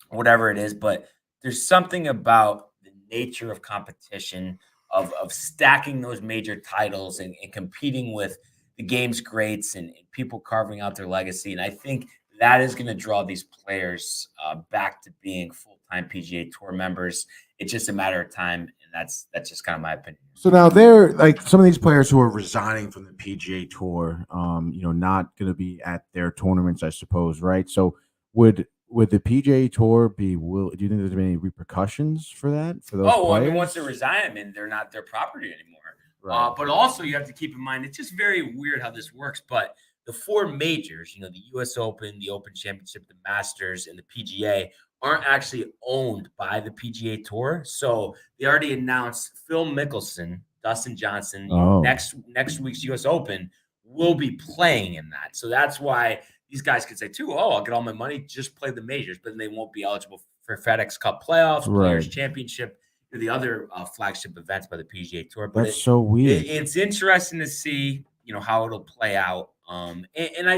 Speaker 1: whatever it is. But there's something about the nature of competition, of stacking those major titles and competing with the game's greats and people carving out their legacy. And I think that is going to draw these players back to being full-time PGA Tour members. It's just a matter of time, and that's just kind of my opinion.
Speaker 2: So now they're like some of these players who are resigning from the PGA Tour, not going to be at their tournaments, I suppose, right? So would the PGA Tour do you think there's any repercussions for that for those players?
Speaker 1: I mean, once they resign, they're not their property anymore. Right. But also you have to keep in mind, it's just very weird how this works, but the 4 majors, the U.S. Open, the Open Championship, the Masters, and the PGA aren't actually owned by the PGA Tour. So they already announced Phil Mickelson, Dustin Johnson, next week's U.S. Open will be playing in that. So that's why these guys could say, too, I'll get all my money, just play the majors, but then they won't be eligible for FedEx Cup Playoffs, Players Championship, or the other flagship events by the PGA Tour. But
Speaker 2: that's so weird.
Speaker 1: It's interesting to see, how it'll play out. And I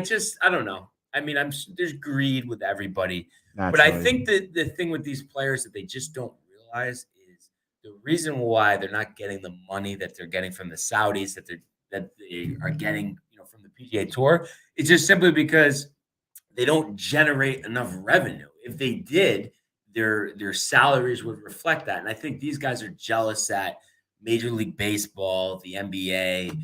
Speaker 1: don't know. I mean, there's greed with everybody. But I think that the thing with these players that they just don't realize is the reason why they're not getting the money that they're getting from the Saudis, that they're that they are getting, from the PGA Tour. It's just simply because they don't generate enough revenue. If they did, their salaries would reflect that. And I think these guys are jealous that Major League Baseball, the NBA,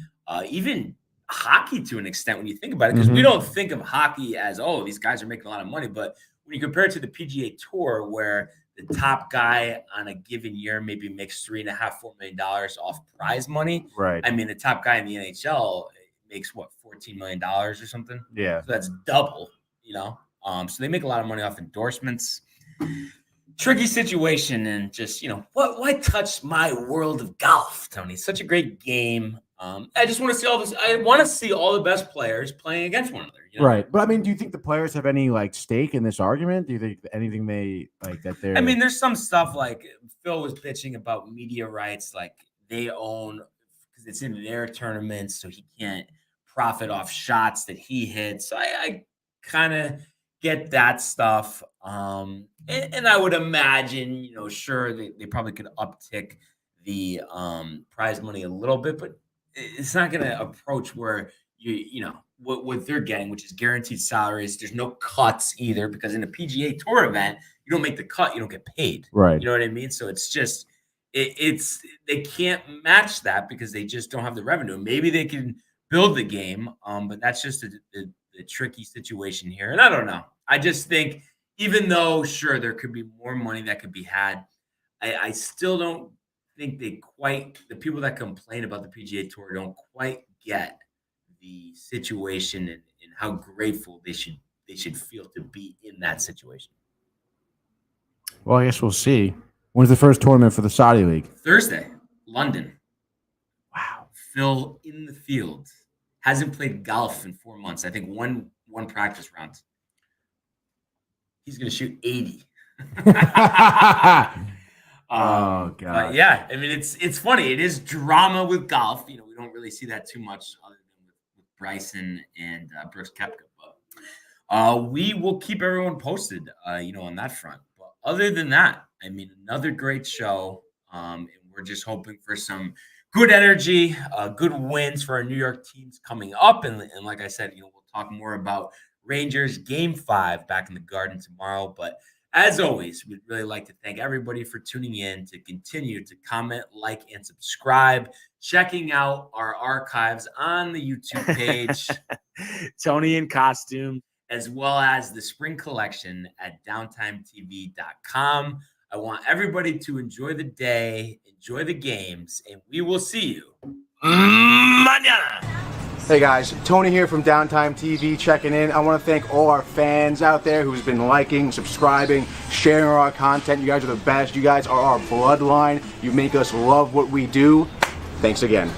Speaker 1: even hockey to an extent when you think about it, because we don't think of hockey as, these guys are making a lot of money. But when you compare it to the PGA Tour, where the top guy on a given year maybe makes $3.5–4 million off prize money.
Speaker 2: Right.
Speaker 1: I mean, the top guy in the NHL makes $14 million or something.
Speaker 2: Yeah.
Speaker 1: So that's double, So they make a lot of money off endorsements. Tricky situation, and just, why touch my world of golf, Tony? Such a great game. I just want to see all this. I want to see all the best players playing against one another.
Speaker 2: Right. But I mean, do you think the players have any stake in this argument? Do you think anything they that they're?
Speaker 1: I mean, there's some stuff like Phil was bitching about media rights, like they own because it's in their tournaments, so he can't profit off shots that he hits. So I kind of get that stuff. And I would imagine, sure, they probably could uptick the prize money a little bit, but it's not going to approach where what they're getting, which is guaranteed salaries. There's no cuts either, because in a PGA Tour event, you don't make the cut, you don't get paid.
Speaker 2: Right.
Speaker 1: You know what I mean? So it's just they can't match that because they just don't have the revenue. Maybe they can build the game, but that's just the tricky situation here. And I don't know. I just think, even though, sure, there could be more money that could be had, I still don't think the people that complain about the PGA Tour don't quite get the situation and how grateful they should feel to be in that situation.
Speaker 2: Well, I guess we'll see. When's the first tournament for the Saudi League?
Speaker 1: Thursday, London.
Speaker 2: Wow.
Speaker 1: Phil in the field. Hasn't played golf in 4 months. I think one practice round. He's going to shoot 80.
Speaker 2: Oh, God.
Speaker 1: But yeah, I mean, it's funny. It is drama with golf. We don't really see that too much other than with Bryson and Brooks Koepka. But we will keep everyone posted, on that front. But other than that, I mean, another great show. And we're just hoping for some good energy, good wins for our New York teams coming up. And like I said, we'll talk more about Rangers Game 5 back in the Garden tomorrow. But as always, we'd really like to thank everybody for tuning in, to continue to comment, like, and subscribe, checking out our archives on the YouTube page,
Speaker 9: Tony in costume,
Speaker 1: as well as the spring collection at downtimetv.com. I want everybody to enjoy the day, enjoy the games, and we will see you mañana.
Speaker 10: Hey guys, Tony here from Downtime TV checking in. I want to thank all our fans out there who's been liking, subscribing, sharing our content. You guys are the best. You guys are our bloodline. You make us love what we do. Thanks again.